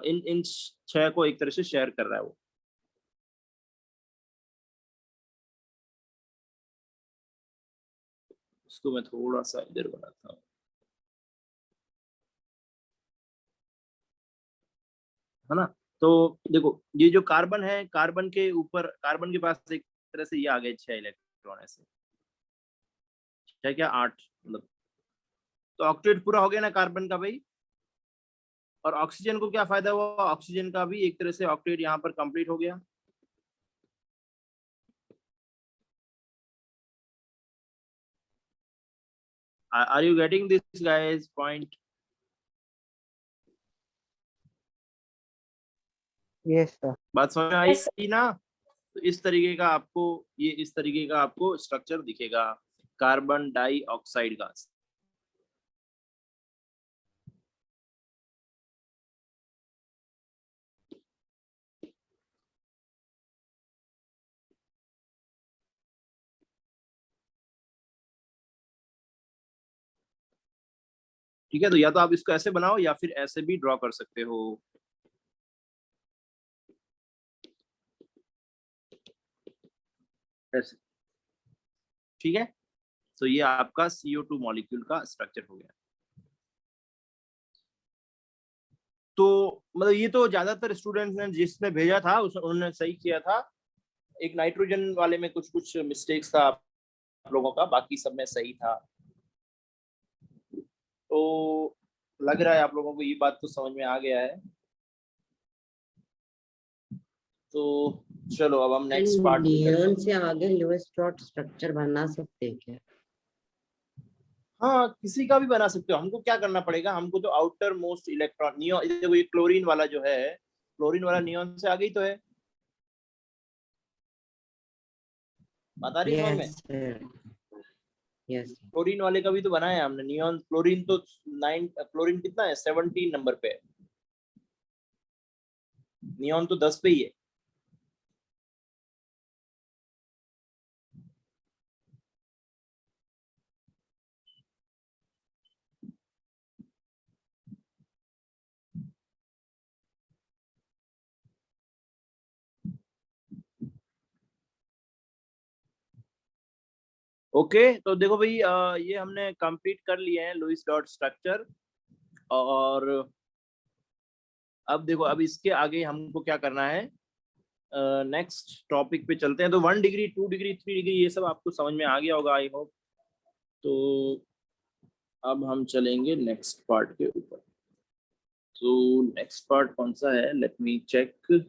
इन इन 6 को एक तरह से शेयर कर रहा है वो। इसको मैं थोड़ा सा इधर बनाता हूँ, है ना। तो देखो ये जो कार्बन है, कार्बन के ऊपर, कार्बन के पास एक तरह से ये आ गए 6 इलेक्ट्रॉन ऐसे, 6 क्या 8 मतलब। तो ऑक्टेट पूरा हो गया ना कार्बन का भाई। और ऑक्सीजन को क्या फायदा हुआ, ऑक्सीजन का भी एक तरह से ऑक्टेट यहाँ पर कंप्लीट हो गया। Are you getting this guys point? Yes, sir. बात समझ में Yes, आई ना? तो इस तरीके का आपको, ये इस तरीके का आपको स्ट्रक्चर दिखेगा कार्बन डाइऑक्साइड का। ठीक है, तो या तो आप इसको ऐसे बनाओ या फिर ऐसे भी ड्रॉ कर सकते हो। ऐसे, ठीक है। तो ये आपका CO2 मॉलिक्यूल का स्ट्रक्चर हो गया। तो मतलब ये तो ज्यादातर स्टूडेंट्स ने जिसने भेजा था उन्होंने सही किया था। एक नाइट्रोजन वाले में कुछ कुछ मिस्टेक्स था आप लोगों का, बाकी सब में सही था। तो लग रहा है आप लोगों को ये बात तो समझ में आ गया है। तो चलो अब हम नेक्स्ट पार्ट नियॉन से आगे लुईस डॉट स्ट्रक्चर बना सकते हैं क्या? हाँ, किसी का भी बना सकते हो। हमको क्या करना पड़ेगा, हमको तो आउटर मोस्ट इलेक्ट्रॉन नियॉन, देखो ये क्लोरीन वाला जो है, क्लोरीन वाला नियॉन से आगे ही तो है। बता रही समझ में? यस क्लोरीन वाले का भी तो बनाया हमने नियॉन। क्लोरीन तो 9, क्लोरीन कितना है, 17 नंबर पे है। नियॉन तो 10 पे ही है। ओके, तो देखो भाई, ये हमने कंप्लीट कर लिए हैं लुईस डॉट स्ट्रक्चर। और अब देखो, अब इसके आगे हमको क्या करना है, नेक्स्ट टॉपिक पे चलते हैं। तो 1 डिग्री 2 डिग्री 3 डिग्री ये सब आपको समझ में आ गया होगा, आई होप। तो अब हम चलेंगे नेक्स्ट पार्ट के ऊपर। तो नेक्स्ट पार्ट कौन सा है, लेट मी चेक।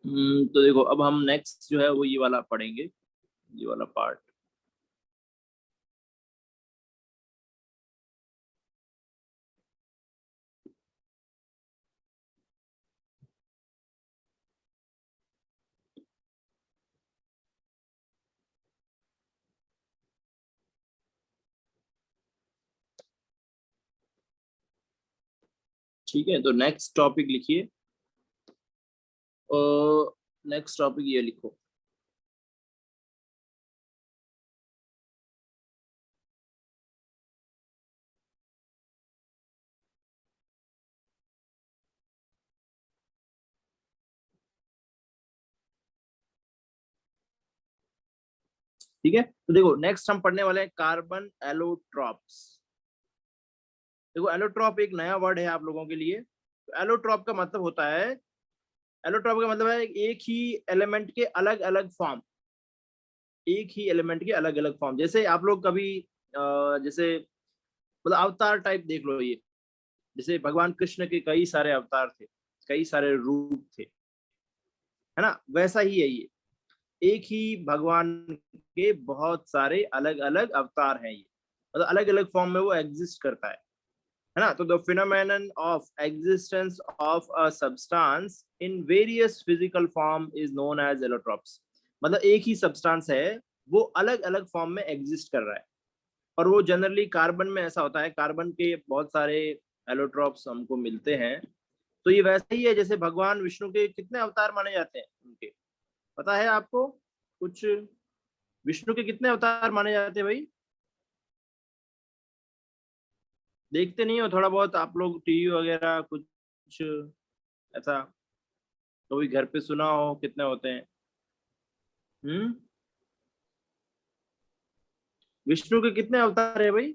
तो देखो, अब हम नेक्स्ट जो है वो ये वाला पढ़ेंगे, ये वाला पार्ट। ठीक है, तो नेक्स्ट टॉपिक लिखिए। और नेक्स्ट टॉपिक ये लिखो। ठीक है, तो देखो नेक्स्ट हम पढ़ने वाले हैं कार्बन एलोट्रॉप्स। देखो एलोट्रॉप एक नया वर्ड है आप लोगों के लिए। तो एलोट्रॉप का मतलब होता है, एलोट्रॉप का मतलब है एक ही एलिमेंट के अलग अलग फॉर्म। एक ही एलिमेंट के अलग अलग फॉर्म, जैसे आप लोग कभी जैसे मतलब अवतार टाइप देख लो। ये जैसे भगवान कृष्ण के कई सारे अवतार थे, कई सारे रूप थे, है ना, वैसा ही है ये। एक ही भगवान के बहुत सारे अलग अलग अवतार हैं ये, मतलब अलग अलग फॉर्म में वो एग्जिस्ट करता है ना। तो the phenomenon of existence of a substance in various physical form is known as allotropes. मतलब एक ही सब्सटेंस है, वो अलग अलग फॉर्म में एग्जिस्ट कर रहा है। और वो जनरली कार्बन में ऐसा होता है, कार्बन के बहुत सारे एलोट्रॉप्स हमको मिलते हैं। तो ये वैसे ही है जैसे भगवान विष्णु के कितने अवतार माने जाते हैं उनके, पता है आपको कुछ? विष्णु के कितने अवतार माने जाते हैं भाई? देखते नहीं हो थोड़ा बहुत आप लोग टीवी वगैरह कुछ ऐसा? कभी घर पे सुना हो कितने होते हैं? विष्णु के कितने अवतार है भाई?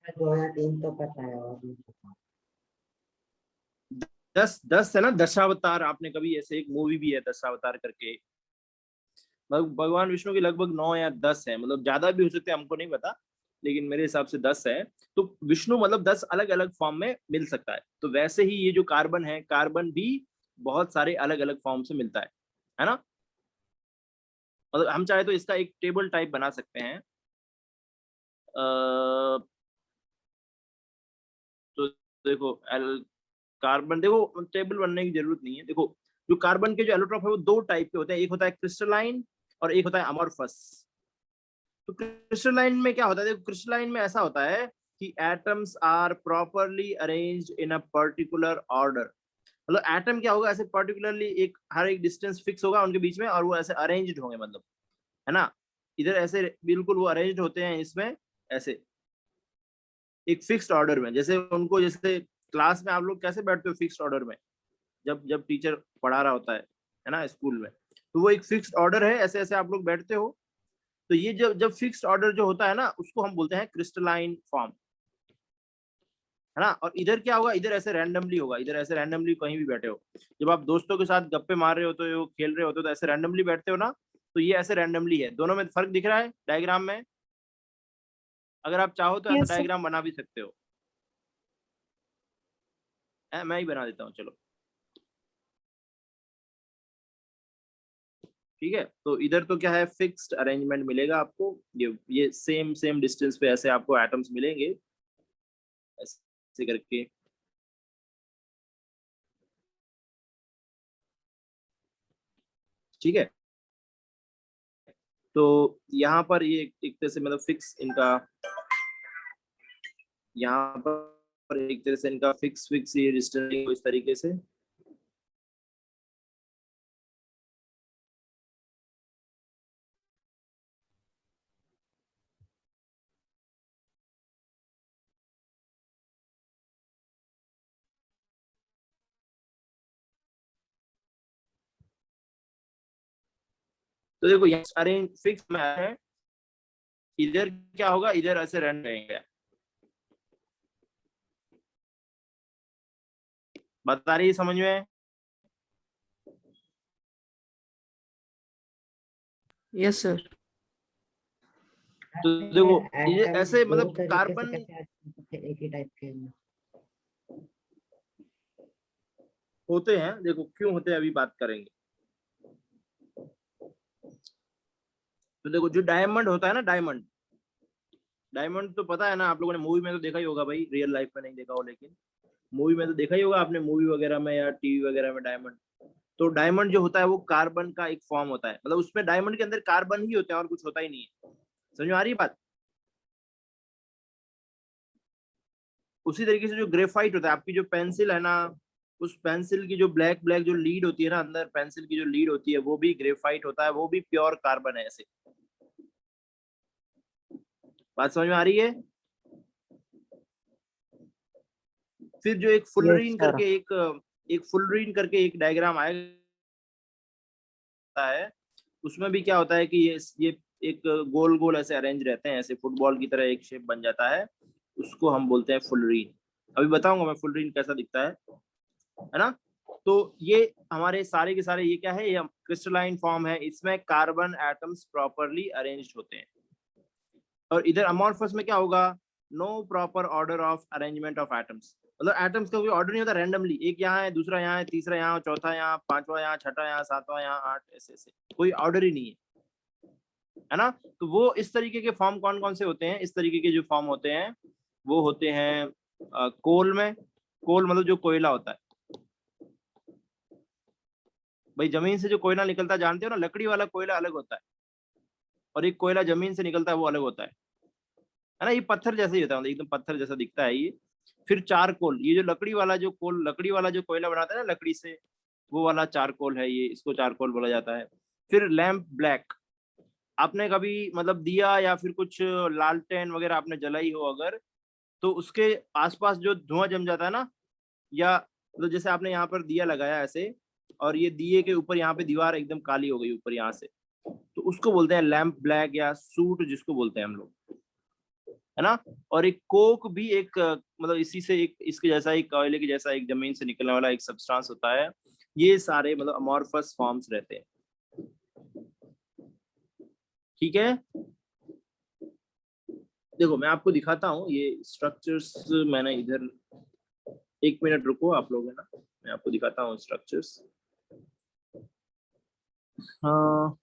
2 या 3 तो पता है और नहीं पता। 10 है ना, दशावतार। आपने कभी ऐसे, एक मूवी भी है दशावतार करके। भगवान विष्णु के लगभग 9 या 10 है, मतलब ज्यादा भी हो सकते हैं, हमको नहीं पता। लेकिन मेरे हिसाब से 10 है। तो विष्णु मतलब 10 अलग अलग फॉर्म में मिल सकता है। तो वैसे ही ये जो कार्बन है, कार्बन भी बहुत सारे अलग अलग फॉर्म से मिलता है ना। मतलब हम चाहे तो इसका एक टेबल टाइप बना सकते हैं। तो देखो कार्बन, देखो टेबल बनने की जरूरत नहीं है। देखो जो कार्बन के जो एलोट्रॉप है वो दो टाइप के होते हैं, एक होता है क्रिस्टलाइन और एक होता है अमॉर्फस। तो क्रिस्टलाइन में क्या होता है, देखो क्रिस्टलाइन में ऐसा होता है कि atoms are properly arranged in a particular order. मतलब एटम क्या होगा, ऐसे पर्टिकुलरली एक हर एक डिस्टेंस फिक्स होगा उनके बीच में और वो ऐसे अरेंज्ड होंगे, मतलब है ना। इधर ऐसे बिल्कुल वो अरेंज्ड होते हैं इसमें, ऐसे एक फिक्स्ड ऑर्डर में। जैसे उनको, जैसे क्लास में आप लोग कैसे बैठते हो फिक्स्ड ऑर्डर में, जब जब टीचर पढ़ा रहा होता है ना स्कूल में, तो वो एक फिक्स्ड ऑर्डर है, ऐसे ऐसे आप लोग बैठते हो। तो ये जब जब फिक्स्ड ऑर्डर जो होता है ना, उसको हम बोलते हैं क्रिस्टलाइन फॉर्म, है ना। और इधर क्या होगा, इधर ऐसे रैंडमली होगा, इधर ऐसे रैंडमली कहीं भी बैठे हो। जब आप दोस्तों के साथ गप्पे मार रहे होते हो, खेल रहे होते हो, तो ऐसे रैंडमली बैठते हो ना, तो ये ऐसे रैंडमली है। दोनों में फर्क दिख रहा है डायग्राम में। अगर आप चाहो तो ऐसा Yes, sir. डायग्राम बना भी सकते हो। मैं ही बना देता हूँ, चलो ठीक है। तो इधर तो क्या है, फिक्स्ड अरेंजमेंट मिलेगा आपको। ये सेम सेम डिस्टेंस पे ऐसे आपको एटम्स मिलेंगे, ऐसे करके। ठीक है। तो यहाँ पर ये एक तरह से मतलब फिक्स इनका, यहाँ पर एक तरह से इनका फिक्स फिक्स ये डिस्टेंस इस तरीके से। तो देखो यहाँ अरेंज फिक्स में है, इधर क्या होगा, इधर ऐसे रन रहेंगे। बता रही है समझ में। Yes, sir. तो देखो ये एटम ऐसे दो मतलब तरीके से कार्बन कैसे ऐड कर सकते हैं एक ही टाइप के में? होते हैं, देखो क्यों होते हैं अभी बात करेंगे। तो देखो जो डायमंड होता है ना, डायमंड, डायमंड तो पता है ना आप लोगों ने, मूवी में तो देखा ही होगा भाई, रियल लाइफ में नहीं देखा हो लेकिन मूवी में तो देखा ही होगा आपने, मूवी वगैरह में या टीवी वगैरह में डायमंड। तो डायमंड जो होता है वो कार्बन का एक फॉर्म होता है, मतलब उसमें डायमंड के अंदर कार्बन ही होते हैं और कुछ होता ही नहीं है। समझ में आ रही है बात। उसी तरीके से जो ग्रेफाइट होता है, आपकी जो पेंसिल है ना, उस पेंसिल की जो ब्लैक ब्लैक जो लीड होती है ना अंदर, पेंसिल की जो लीड होती है वो भी ग्रेफाइट होता है, वो भी प्योर कार्बन है ऐसे। बात समझ में आ रही है। फिर जो एक Yes, फुलरीन sir. करके एक फुलरीन करके एक डायग्राम आएगा है, उसमें भी क्या होता है कि ये एक गोल गोल ऐसे अरेंज रहते हैं, ऐसे फुटबॉल की तरह एक शेप बन जाता है, उसको हम बोलते हैं फुलरीन। अभी बताऊंगा मैं फुलरीन कैसा दिखता है ना। तो ये हमारे सारे के सारे ये क्या है, ये क्रिस्टलाइन फॉर्म है, इसमें कार्बन एटम्स प्रॉपरली अरेंज्ड होते हैं। और इधर अमॉर्फस में क्या होगा, no proper order of arrangement of atoms. मतलब एटम्स का कोई ऑर्डर नहीं होता, रैंडमली एक यहाँ है, दूसरा यहाँ है, तीसरा यहाँ, चौथा यहाँ, पांचवा यहाँ, छठा यहाँ, सातवां यहाँ, आठ, ऐसे ऐसे कोई ऑर्डर ही नहीं है ना। तो वो इस तरीके के फॉर्म कौन कौन से होते हैं, इस तरीके के जो फॉर्म होते हैं वो होते हैं कोल में। कोल मतलब जो कोयला होता है भाई, जमीन से जो कोयला निकलता है जानते हो ना, लकड़ी वाला कोयला अलग होता है और एक कोयला जमीन से निकलता है वो अलग होता है ना। ये पत्थर जैसा ही होता है, मतलब एकदम पत्थर जैसा दिखता है ये। फिर चारकोल, ये जो लकड़ी वाला जो कोल, लकड़ी वाला जो कोयला बनाता है ना लकड़ी से, वो वाला चारकोल है ये, इसको चारकोल बोला जाता है। फिर लैम्प ब्लैक, आपने कभी मतलब दिया या फिर कुछ लालटेन वगैरह आपने जलाई हो अगर, तो उसके आसपास जो धुआं जम जाता है ना, या मतलब जैसे आपने यहाँ पर दिया लगाया ऐसे, और ये दिए के ऊपर यहाँ पे दीवार एकदम काली हो गई ऊपर यहाँ से, तो उसको बोलते हैं लैम्प ब्लैक या सूट जिसको बोलते हैं हम लोग, है ना। और एक कोक भी एक मतलब इसी से एक इसके जैसा एक कोयले के जैसा एक जमीन से निकलने वाला एक सब्सटेंस होता है। ये सारे मतलब अमॉर्फस फॉर्म्स रहते हैं। ठीक है। देखो मैं आपको दिखाता हूँ ये स्ट्रक्चर्स। मैंने इधर 1 मिनट रुको आप लोग, है ना, मैं आपको दिखाता हूँ स्ट्रक्चर्स। हाँ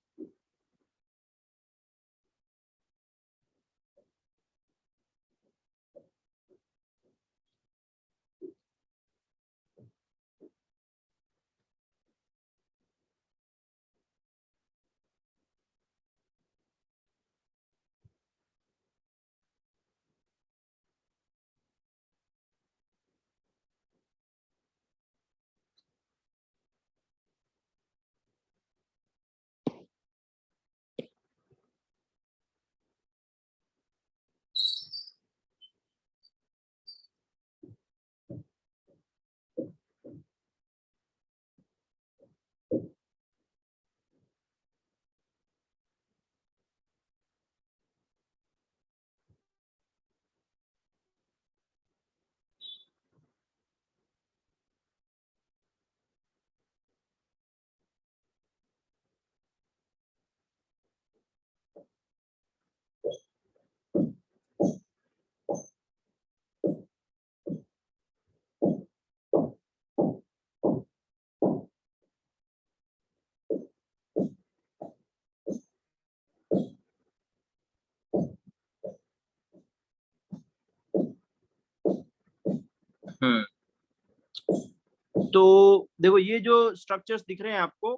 तो देखो ये जो स्ट्रक्चर्स दिख रहे हैं आपको,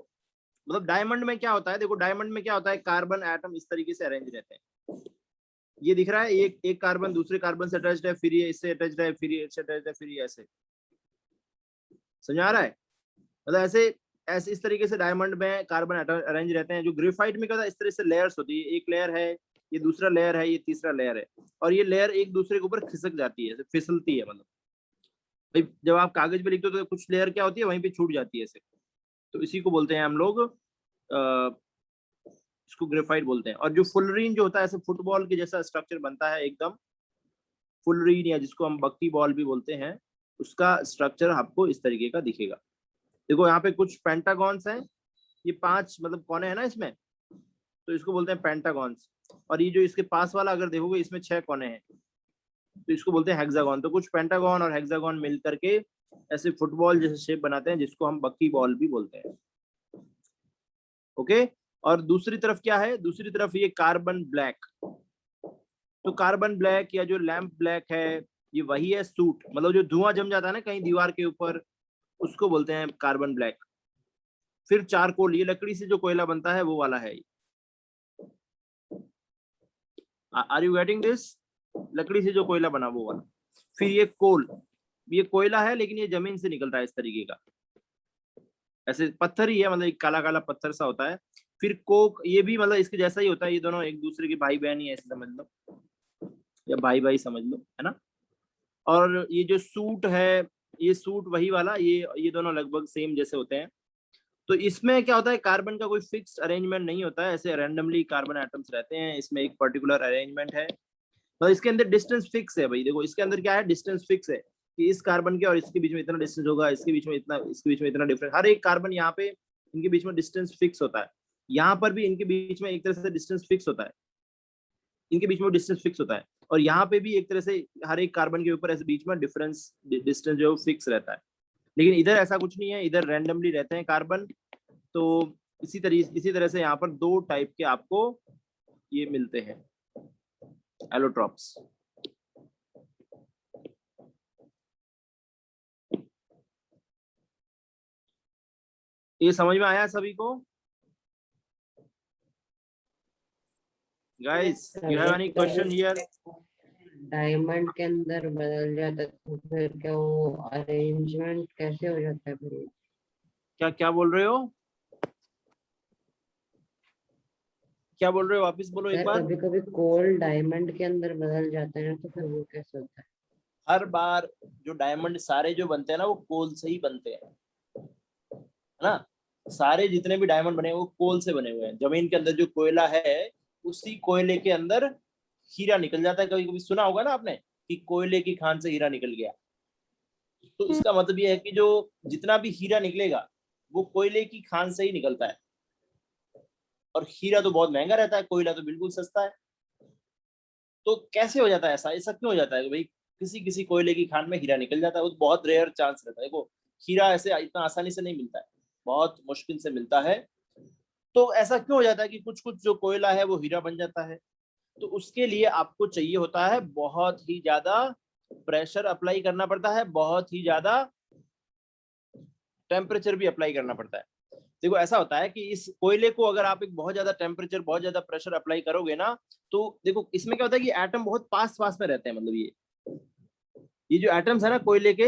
मतलब डायमंड में क्या होता है, देखो डायमंड में क्या होता है, कार्बन एटम इस तरीके से अरेंज रहते हैं। ये दिख रहा है, एक कार्बन दूसरे कार्बन से अटैच्ड है, फिर ये इससे अटैच्ड है, फिर ये इससे अटैच्ड है, फिर ये ऐसे। समझ आ रहा है? मतलब ऐसे ऐसे इस तरीके से डायमंड में कार्बन अरेंज रहते हैं। जो ग्रेफाइट में क्या होता है, इस तरह से लेयर्स होती है, एक लेयर है, ये दूसरा लेयर है, ये तीसरा लेयर है, और ये लेयर एक दूसरे के ऊपर खिसक जाती है, फिसलती है। मतलब भाई जब आप कागज पे लिखते हो तो कुछ लेयर क्या होती है, वहीं पे छूट जाती है ऐसे। तो इसी को बोलते हैं हम लोग, इसको ग्रेफाइट बोलते हैं। और जो फुलरीन जो होता है, ऐसे फुटबॉल के जैसा स्ट्रक्चर बनता है एकदम, फुलरीन या जिसको हम बक्की बॉल भी बोलते हैं, उसका स्ट्रक्चर आपको इस तरीके का दिखेगा। देखो यहाँ पे कुछ पेंटागॉन्स हैं, ये 5 मतलब कोने हैं ना इसमें, तो इसको बोलते हैं पेंटागॉन्स। और ये जो इसके पास वाला अगर देखोगे, इसमें 6 कोने हैं, तो इसको बोलते हैं हेक्सागोन। तो कुछ पेंटागॉन और हेक्सागोन मिल करके ऐसे फुटबॉल जैसे शेप बनाते हैं, जिसको हम बक्की बॉल भी बोलते हैं। ओके। और दूसरी तरफ क्या है, दूसरी तरफ ये कार्बन ब्लैक। तो कार्बन ब्लैक या जो लैंप ब्लैक है, ये वही है सूट, मतलब जो धुआं जम जाता है ना कहीं दीवार के ऊपर, उसको बोलते हैं कार्बन ब्लैक। फिर चारकोल, ये लकड़ी से जो कोयला बनता है वो वाला है। Are you getting this? लकड़ी से जो कोयला बना वो वाला। फिर ये कोल, ये कोयला है लेकिन ये जमीन से निकलता है इस तरीके का, ऐसे पत्थर ही है, मतलब एक काला काला पत्थर सा होता है। फिर कोक, ये भी मतलब इसके जैसा ही होता है, ये दोनों एक दूसरे के भाई बहन ही है, ऐसे समझ लो, या भाई भाई समझ लो, है ना। और ये जो सूट है, ये सूट वही वाला, ये दोनों लगभग सेम जैसे होते हैं। तो इसमें क्या होता है, कार्बन का कोई फिक्स अरेंजमेंट नहीं होता है, ऐसे रैंडमली कार्बन एटम्स रहते हैं, इसमें एक पर्टिकुलर अरेंजमेंट है। तो इसके अंदर डिस्टेंस फिक्स है भाई। देखो इसके अंदर क्या है, डिस्टेंस फिक्स है कि इस कार्बन के और इसके बीच में इतना डिस्टेंस होगा, इसके बीच में इतना, इसके बीच में इतना डिफरेंस। हर एक कार्बन यहाँ पे इनके बीच में डिस्टेंस फिक्स होता है। यहाँ पर भी इनके बीच में एक तरह से डिस्टेंस फिक्स होता है, इनके बीच में डिस्टेंस फिक्स होता है। और यहाँ पे भी एक तरह से हर एक कार्बन के ऊपर ऐसे बीच में डिफरेंस डिस्टेंस जो फिक्स रहता है। लेकिन इधर ऐसा कुछ नहीं है, इधर रैंडमली रहते हैं कार्बन। तो इसी तरह से यहाँ पर 2 टाइप के आपको ये मिलते हैं एलोट्रॉप्स। ये समझ में आया सभी को? Guys you have any question here? Diamond के अंदर बदल जाता है तो फिर क्या वो अरेंजमेंट कैसे हो जाता है फिर? क्या क्या बोल रहे हो, क्या बोल रहे हो, वापस बोलो एक बार। कभी कभी कोल डायमंड के अंदर बदल जाता है ना, तो फिर वो कैसे होता है? हर बार जो डायमंड सारे जो बनते हैं ना, वो कोल से ही बनते हैं, है ना। सारे जितने भी डायमंड बने वो कोल से बने हुए हैं। जमीन के अंदर जो कोयला है, उसी कोयले के अंदर हीरा निकल जाता है। कभी कभी सुना होगा ना आपने कि कोयले की खान से हीरा निकल गया। तो इसका मतलब ये है कि जो जितना भी हीरा निकलेगा वो कोयले की खान से ही निकलता है। और हीरा तो बहुत महंगा रहता है, कोयला तो बिल्कुल सस्ता है। तो कैसे हो जाता है ऐसा? ऐसा क्यों हो जाता है कि भाई किसी किसी कोयले की खान में हीरा निकल जाता है? वो तो बहुत रेयर चांस रहता है। देखो हीरा ऐसे इतना आसानी से नहीं मिलता है, बहुत मुश्किल से मिलता है। तो ऐसा क्यों हो जाता है कि कुछ कुछ जो कोयला है वो हीरा बन जाता है? तो उसके लिए आपको चाहिए होता है बहुत ही ज्यादा प्रेशर अप्लाई करना पड़ता है, बहुत ही ज्यादा टेम्परेचर भी अप्लाई करना पड़ता है। देखो ऐसा होता है कि इस कोयले को अगर आप एक बहुत ज्यादा टेम्परेचर, बहुत ज्यादा प्रेशर अप्लाई करोगे ना, तो देखो इसमें क्या होता है कि एटम बहुत पास पास में रहते हैं। मतलब ये जो एटम्स है ना कोयले के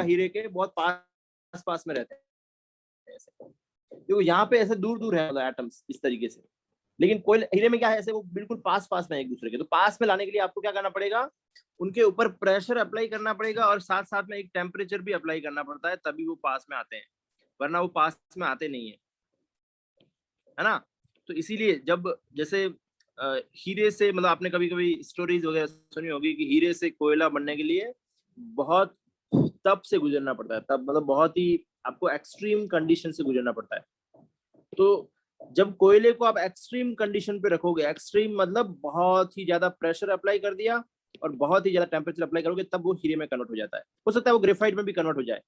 हीरे के बहुत पास पास में रहते हैं ऐसे। देखो यहाँ पे ऐसे दूर दूर है मतलब एटम्स इस तरीके से, लेकिन कोयले हीरे में क्या है, ऐसे वो बिल्कुल पास पास में एक दूसरे के। तो पास में लाने के लिए आपको क्या करना पड़ेगा, उनके ऊपर प्रेशर अप्लाई करना पड़ेगा और साथ साथ में एक टेम्परेचर भी अप्लाई करना पड़ता है, तभी वो पास में आते हैं, वरना वो पास में आते नहीं है ना। तो इसीलिए जब जैसे हीरे से, मतलब आपने कभी कभी स्टोरीज वगैरह सुनी होगी कि हीरे से कोयला बनने के लिए बहुत तप से गुजरना पड़ता है। तब मतलब बहुत ही आपको एक्सट्रीम कंडीशन से गुजरना पड़ता है। तो जब कोयले को आप एक्सट्रीम कंडीशन पे रखोगे, एक्सट्रीम मतलब बहुत ही ज्यादा प्रेशर अप्लाई कर दिया और बहुत ही ज्यादा टेम्परेचर अप्लाई करोगे, तब वो हीरे में कन्वर्ट हो जाता है। हो सकता है वो ग्रेफाइट में भी कन्वर्ट हो जाए,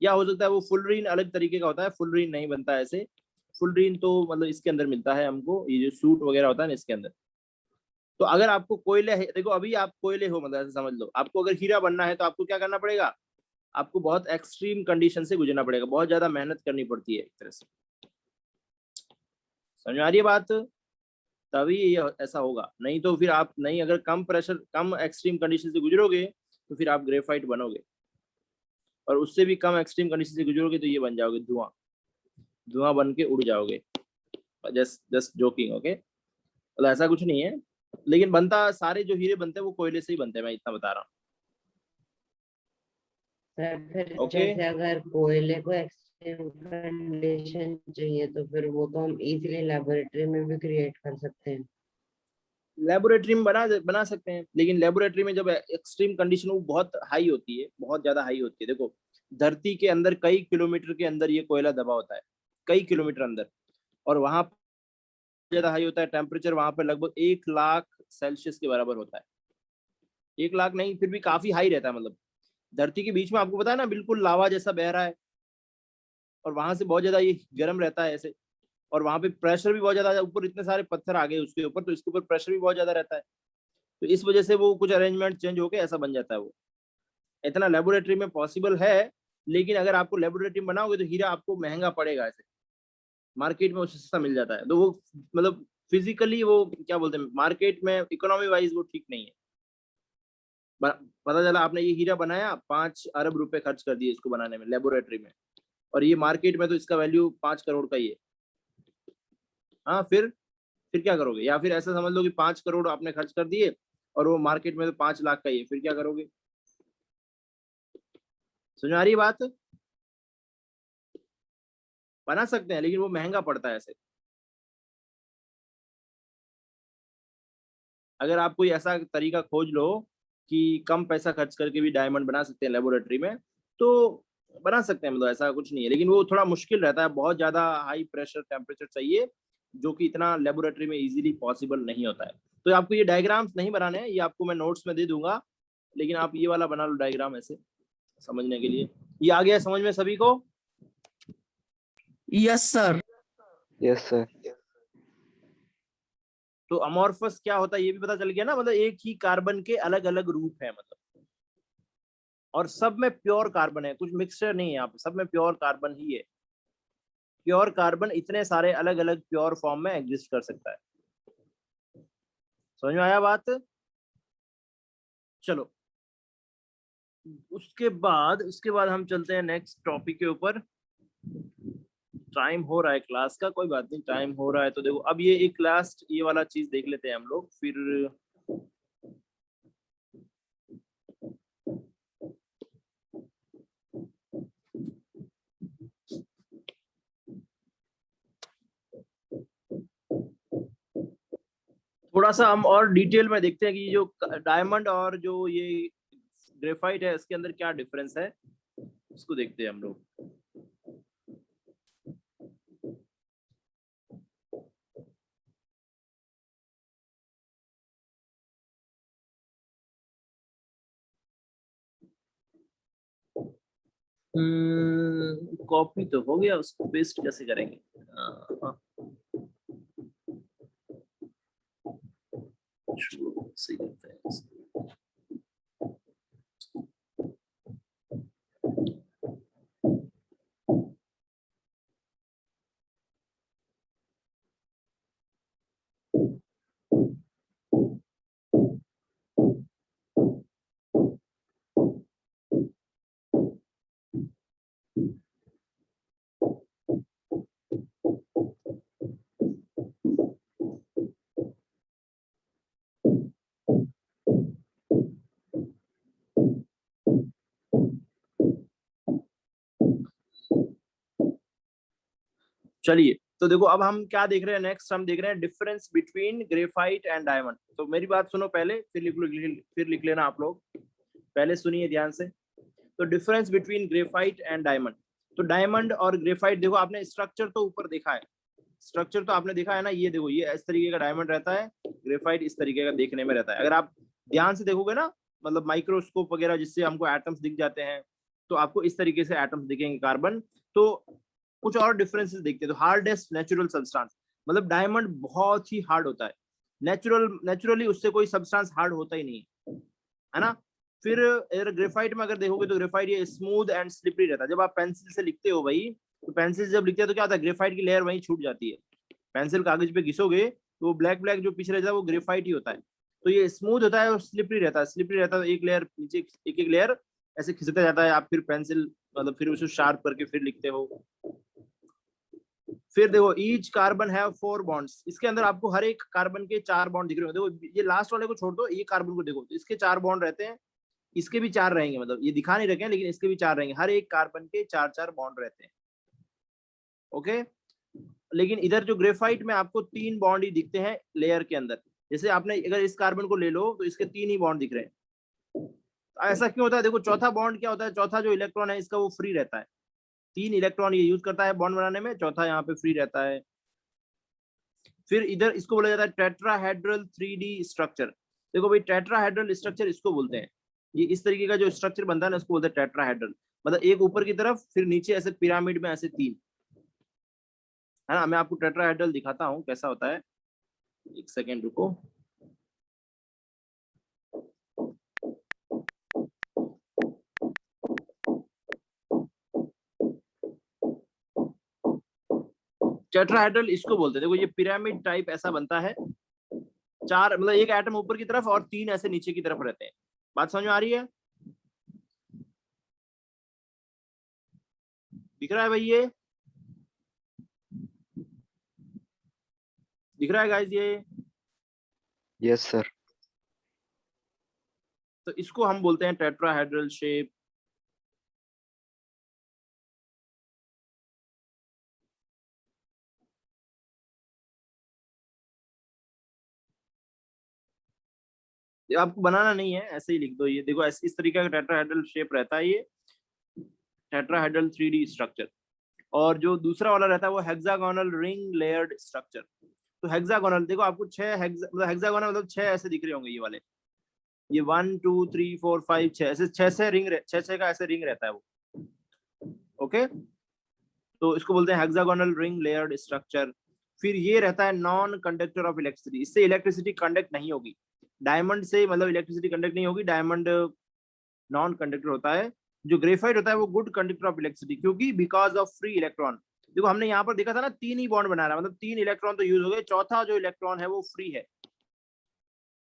या हो सकता है वो फुलरीन अलग तरीके का होता है, फुलरीन नहीं बनता है ऐसे। फुलरीन तो मतलब इसके अंदर मिलता है हमको, ये जो सूट वगैरह होता है ना इसके अंदर। तो अगर आपको कोयले है, देखो अभी आप कोयले हो, मतलब ऐसे समझ लो, आपको अगर हीरा बनना है तो आपको क्या करना पड़ेगा, आपको बहुत एक्सट्रीम कंडीशन से गुजरना पड़ेगा, बहुत ज्यादा मेहनत करनी पड़ती है एक तरह से। समझ में आ रही है बात? तभी ये ऐसा होगा, नहीं तो फिर आप नहीं, अगर कम प्रेशर कम एक्सट्रीम कंडीशन से गुजरोगे तो फिर आप ग्रेफाइट बनोगे, और उससे भी कम एक्सट्रीम कंडीशन से गुजरोगे तो ये बन जाओगे धुआं, धुआं बन के उड़ जाओगे। Just just joking, okay. मतलब ऐसा कुछ नहीं है, लेकिन बनता सारे जो हीरे बनते हैं वो कोयले से ही बनते हैं, मैं इतना बता रहा सर फिर हूँ, ओके। जैसे अगर कोयले को एक्सट्रीम कंडीशन चाहिए तो फिर वो तो हम इजीली लेबोरेटरी में भी क्रिएट कर सकते हैं। लेबोरेटरी में बना सकते हैं, लेकिन लेबोरेटरी में जब एक्सट्रीम कंडीशन वो बहुत हाई होती है, बहुत ज्यादा हाई होती है। देखो धरती के अंदर कई किलोमीटर के अंदर ये कोयला दबा होता है, कई किलोमीटर अंदर, और वहां ज्यादा हाई होता है टेम्परेचर, वहां पर लगभग 1 लाख सेल्सियस के बराबर होता है। 1 लाख नहीं, फिर भी काफी हाई रहता है। मतलब धरती के बीच में आपको पता है ना, बिल्कुल लावा जैसा बह रहा है, और वहां से बहुत ज्यादा ये गर्म रहता है ऐसे, और वहां पे प्रेशर भी बहुत ज्यादा, ऊपर इतने सारे पत्थर आ गए उसके ऊपर, तो इसके ऊपर प्रेशर भी बहुत ज्यादा रहता है। तो इस वजह से वो कुछ अरेंजमेंट चेंज होके ऐसा बन जाता है। वो इतना लेबोरेटरी में पॉसिबल है, लेकिन अगर आपको लेबोरेटरी में बनाओगे तो हीरा आपको महंगा पड़ेगा ऐसे, मार्केट में उससे सस्ता मिल जाता है। तो वो मतलब फिजिकली वो क्या बोलते हैं, मार्केट में इकोनॉमी वाइज वो ठीक नहीं है। पता चला आपने ये हीरा बनाया, 5 अरब रुपए खर्च कर दिए इसको बनाने में लेबोरेटरी में, और ये मार्केट में तो इसका वैल्यू 5 करोड़ का ही है। हाँ, फिर क्या करोगे? या फिर ऐसा समझ लो कि 5 करोड़ आपने खर्च कर दिए और वो मार्केट में तो 5 लाख का ही है, फिर क्या करोगे? समझ आ रही है बात? बना सकते हैं, लेकिन वो महंगा पड़ता है ऐसे। अगर आप कोई ऐसा तरीका खोज लो कि कम पैसा खर्च करके भी डायमंड बना सकते हैं लेबोरेटरी में, तो बना सकते हैं, मतलब ऐसा कुछ नहीं है, लेकिन वो थोड़ा मुश्किल रहता है, बहुत ज्यादा हाई प्रेशर टेम्परेचर चाहिए, जो कि इतना लेबोरेटरी में इजीली पॉसिबल नहीं होता है। तो आपको ये डायग्राम्स नहीं बनाने हैं, ये आपको मैं नोट्स में दे दूंगा, लेकिन आप ये वाला बना लो डायग्राम ऐसे समझने के लिए। ये आ गया समझ में सभी को? Yes sir. Yes sir. तो अमॉर्फस क्या होता है ये भी पता चल गया ना, मतलब एक ही कार्बन के अलग अलग रूप है, मतलब, और सब में प्योर कार्बन है, कुछ मिक्सचर नहीं है यहाँ पे, सब में प्योर कार्बन ही है। प्योर कार्बन इतने सारे अलग अलग प्योर फॉर्म में एग्जिस्ट कर सकता है। समझ में आया बात? चलो उसके बाद हम चलते हैं नेक्स्ट टॉपिक के ऊपर। टाइम हो रहा है क्लास का, कोई बात नहीं, टाइम हो रहा है तो देखो अब ये एक लास्ट ये वाला चीज देख लेते हैं हम लोग, फिर थोड़ा सा हम और डिटेल में देखते हैं कि जो डायमंड और जो ये ग्रेफाइट है इसके अंदर क्या डिफरेंस है, उसको देखते हैं हम लोग। कॉपी तो हो गया, उसको पेस्ट कैसे करेंगे? हाँ, सही करते हैं। चलिए, तो देखो अब हम क्या देख रहे हैं, नेक्स्ट हम देख रहे हैं difference between graphite and diamond. तो मेरी बात सुनो पहले, फिर लिख लेना आप लोग, पहले सुनिए ध्यान से। तो difference between graphite and diamond, तो डायमंड और ग्रेफाइट, देखो आपने स्ट्रक्चर तो ऊपर देखा है, स्ट्रक्चर तो आपने देखा है ना, ये देखो ये इस तरीके का डायमंड रहता है, ग्रेफाइट इस तरीके का देखने में रहता है। अगर आप ध्यान से देखोगे ना, मतलब माइक्रोस्कोप वगैरह जिससे हमको एटम्स दिख जाते हैं, तो आपको इस तरीके से एटम्स दिखेंगे कार्बन। तो कुछ और डिफरेंसेस देखते हैं। तो हार्डेस्ट नेचुरल सब्सटेंस, मतलब डायमंड बहुत ही हार्ड होता है, नेचुरली उससे कोई सब्सटेंस हार्ड होता ही नहीं है ना। फिर ग्रेफाइट में अगर देखोगे तो ग्रेफाइट ये स्मूथ एंड स्लिपरी रहता है। जब आप पेंसिल से लिखते हो भाई, तो पेंसिल से जब लिखते हैं तो क्या होता है, ग्रेफाइट की लेयर वहीं छूट जाती है। पेंसिल कागज पे घिसोगे तो वो ब्लैक ब्लैक जो पीछे रहता है वो ग्रेफाइट ही होता है। तो ये स्मूथ होता है और स्लिपरी रहता है। स्लिपरी रहता है तो एक लेयर नीचे, एक एक लेयर ऐसे खिसकता जाता है, आप फिर पेंसिल मतलब फिर उसे शार्प करके फिर लिखते हो। फिर देखो ईच कार्बन हैव 4 बॉन्ड्स, इसके अंदर आपको हर एक कार्बन के 4 बॉन्ड दिख रहे हो। देखो ये लास्ट वाले को छोड़ दो, ये कार्बन को देखो तो इसके 4 बॉन्ड रहते हैं, इसके भी 4 रहेंगे, मतलब ये दिखा नहीं रखे हैं लेकिन इसके भी 4 रहेंगे। हर एक कार्बन के 4-4 बॉन्ड रहते हैं। ओके, लेकिन इधर जो ग्रेफाइट में आपको 3 बॉन्ड ही दिखते हैं लेयर के अंदर। जैसे आपने अगर इस कार्बन को ले लो तो इसके 3 ही बॉन्ड दिख रहे हैं। ऐसा क्यों होता है? देखो चौथा बॉन्ड क्या होता है, चौथा जो इलेक्ट्रॉन है इसका वो फ्री रहता है। 3 इलेक्ट्रॉन ये यूज करता है बॉन्ड बनाने में, चौथा यहाँ पे फ्री रहता है। फिर इधर इसको बोला जाता है टेट्राहेड्रल 3D स्ट्रक्चर। देखो भाई टेट्राहेड्रल स्ट्रक्चर इसको बोलते हैं, ये इस तरीके का जो स्ट्रक्चर बनता है ना उसको बोलते हैं टेट्राहेड्रल। मतलब एक ऊपर की तरफ फिर नीचे ऐसे पिरामिड में ऐसे 3 है ना। मैं आपको टेट्राहेड्रल दिखाता हूँ कैसा होता है, एक सेकेंड रुको। टेट्राहेड्रल इसको बोलते हैं। देखो ये पिरामिड टाइप ऐसा बनता है, 4 मतलब एक एटम ऊपर की तरफ और 3 ऐसे नीचे की तरफ रहते हैं। बात समझ में आ रही है? दिख रहा है भाई, ये दिख रहा है गाइस ये? Yes sir. तो इसको हम बोलते हैं टेट्राहेड्रल शेप। आपको बनाना नहीं है, ऐसे ही लिख दो। ये देखो इस तरीके का टेट्राहेड्रल शेप रहता है, ये टेट्राहेड्रल 3D स्ट्रक्चर। और जो दूसरा वाला रहता है वो हेक्सागोनल रिंग लेयर्ड स्ट्रक्चर। तो हेक्सागोनल देखो आपको 6 मतलब हेक्सागोनल मतलब 6 ऐसे दिख रहे होंगे ये वाले, ये 1 2 3 4 5 6 ऐसे 6 रिंग, 6 का ऐसे रिंग रहता है वो। ओके, तो इसको बोलते हैं हेक्सागोनल रिंग लेयर्ड स्ट्रक्चर। फिर ये रहता है नॉन कंडक्टर ऑफ इलेक्ट्रिसिटी, इससे इलेक्ट्रिसिटी कंडक्ट नहीं होगी। डायमंड से मतलब इलेक्ट्रिसिटी कंडक्ट नहीं होगी, डायमंड नॉन कंडक्टर होता है। जो ग्रेफाइट होता है वो गुड कंडक्टर ऑफ इलेक्ट्रिसिटी, क्योंकि बिकॉज ऑफ फ्री इलेक्ट्रॉन। देखो हमने यहाँ पर देखा था ना 3 ही बॉन्ड बना रहा है, मतलब 3 इलेक्ट्रॉन तो यूज हो गए, चौथा जो इलेक्ट्रॉन है वो फ्री है।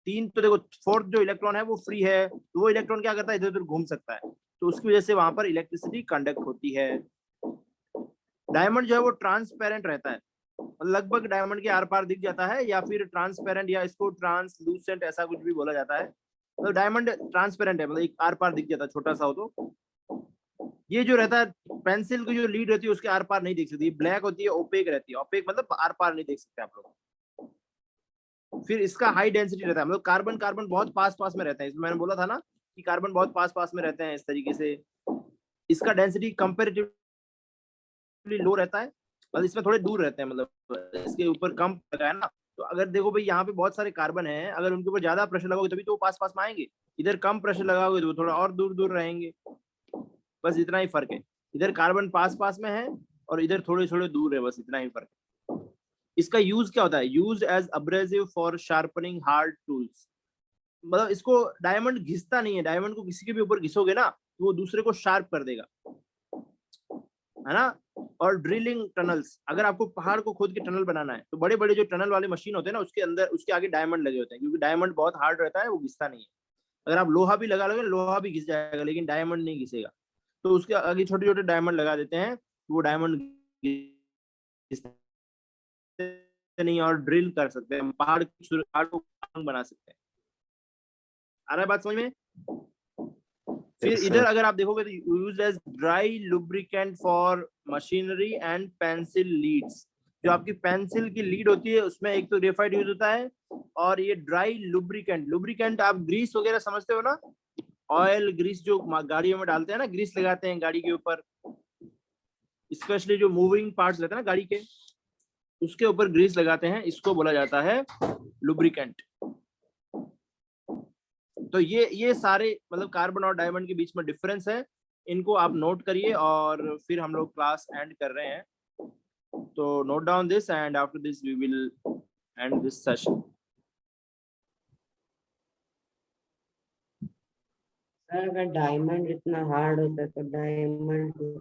3 तो देखो, फोर्थ जो इलेक्ट्रॉन है वो फ्री है, तो वो इलेक्ट्रॉन क्या करता है, इधर उधर घूम सकता है, तो उसकी वजह से वहां पर इलेक्ट्रिसिटी कंडक्ट होती है। डायमंड जो है वो ट्रांसपेरेंट रहता है, लगभग डायमंड के आर पार दिख जाता है, या फिर ट्रांसपेरेंट या इसको ट्रांसलूसेंट ऐसा कुछ भी बोला जाता है। तो डायमंड ट्रांसपेरेंट है, मतलब एक आर पार दिख जाता है, छोटा सा हो तो। ये जो रहता है पेंसिल की जो लीड रहती है उसके आर पार नहीं देख सकती, ब्लैक होती है, ओपेक रहती है। ओपेक मतलब आर पार नहीं देख सकते आप लोग। फिर इसका हाई डेंसिटी रहता है, मतलब कार्बन कार्बन बहुत पास पास में रहते हैं। इसमें मैंने बोला था ना कि कार्बन बहुत पास पास में रहते हैं इस तरीके से। इसका डेंसिटी कंपेरेटिवली लो रहता है, मतलब इसमें थोड़े दूर रहते हैं, मतलब इसके ऊपर कम लगा है ना। तो अगर देखो भाई यहाँ पे बहुत सारे कार्बन हैं, अगर उनके ऊपर ज्यादा प्रेशर लगाओगे तभी तो वो पास पास में आएंगे, इधर कम प्रेशर लगाओगे तो वो थोड़ा और दूर दूर रहेंगे। बस इतना ही फर्क है। इधर कार्बन पास पास में है और इधर थोड़े थोड़े दूर है, बस इतना ही फर्क है। इसका यूज क्या होता है? Use as abrasive for sharpening hard tools. मतलब इसको डायमंड घिसता नहीं है, डायमंड को किसी के भी ऊपर घिसोगे ना तो वो दूसरे को शार्प कर देगा, है ना। और ड्रिलिंग टनल्स, अगर आपको पहाड़ को खोद के टनल बनाना है तो बड़े बड़े जो टनल वाले मशीन होते हैं ना उसके अंदर उसके आगे डायमंड लगे होते हैं, क्योंकि डायमंड बहुत हार्ड रहता है, वो घिसता नहीं है। अगर आप लोहा भी लगा लोगे, लोहा भी घिस जाएगा लेकिन डायमंड नहीं घिसेगा। तो उसके आगे छोटे छोटे डायमंड लगा देते हैं, वो डायमंड नहीं, और ड्रिल कर सकते हैं, पहाड़ को बना सकते हैं। आ रहा है बात समझ में? फिर Yes, इधर sir. अगर आप देखोगे तो use as dry lubricant for machinery and pencil leads. जो आपकी पेंसिल की लीड होती है उसमें एक तो ग्रेफाइट यूज होता है, और ये ड्राई लुब्रिकेंट, लुब्रिकेंट आप ग्रीस वगैरह समझते हो ना, ऑयल ग्रीस जो गाड़ियों में डालते हैं ना, ग्रीस लगाते हैं गाड़ी के ऊपर, स्पेशली जो मूविंग पार्ट्स रहते हैं ना गाड़ी के, उसके ऊपर ग्रीस लगाते हैं, इसको बोला जाता है लुब्रिकेंट। तो ये सारे मतलब कार्बन और डायमंड के बीच में डिफरेंस है, इनको आप नोट करिए और फिर हम लोग क्लास एंड कर रहे हैं। तो note down this and after this we will end this session. Sir अगर डायमंड इतना हार्ड होता तो डायमंड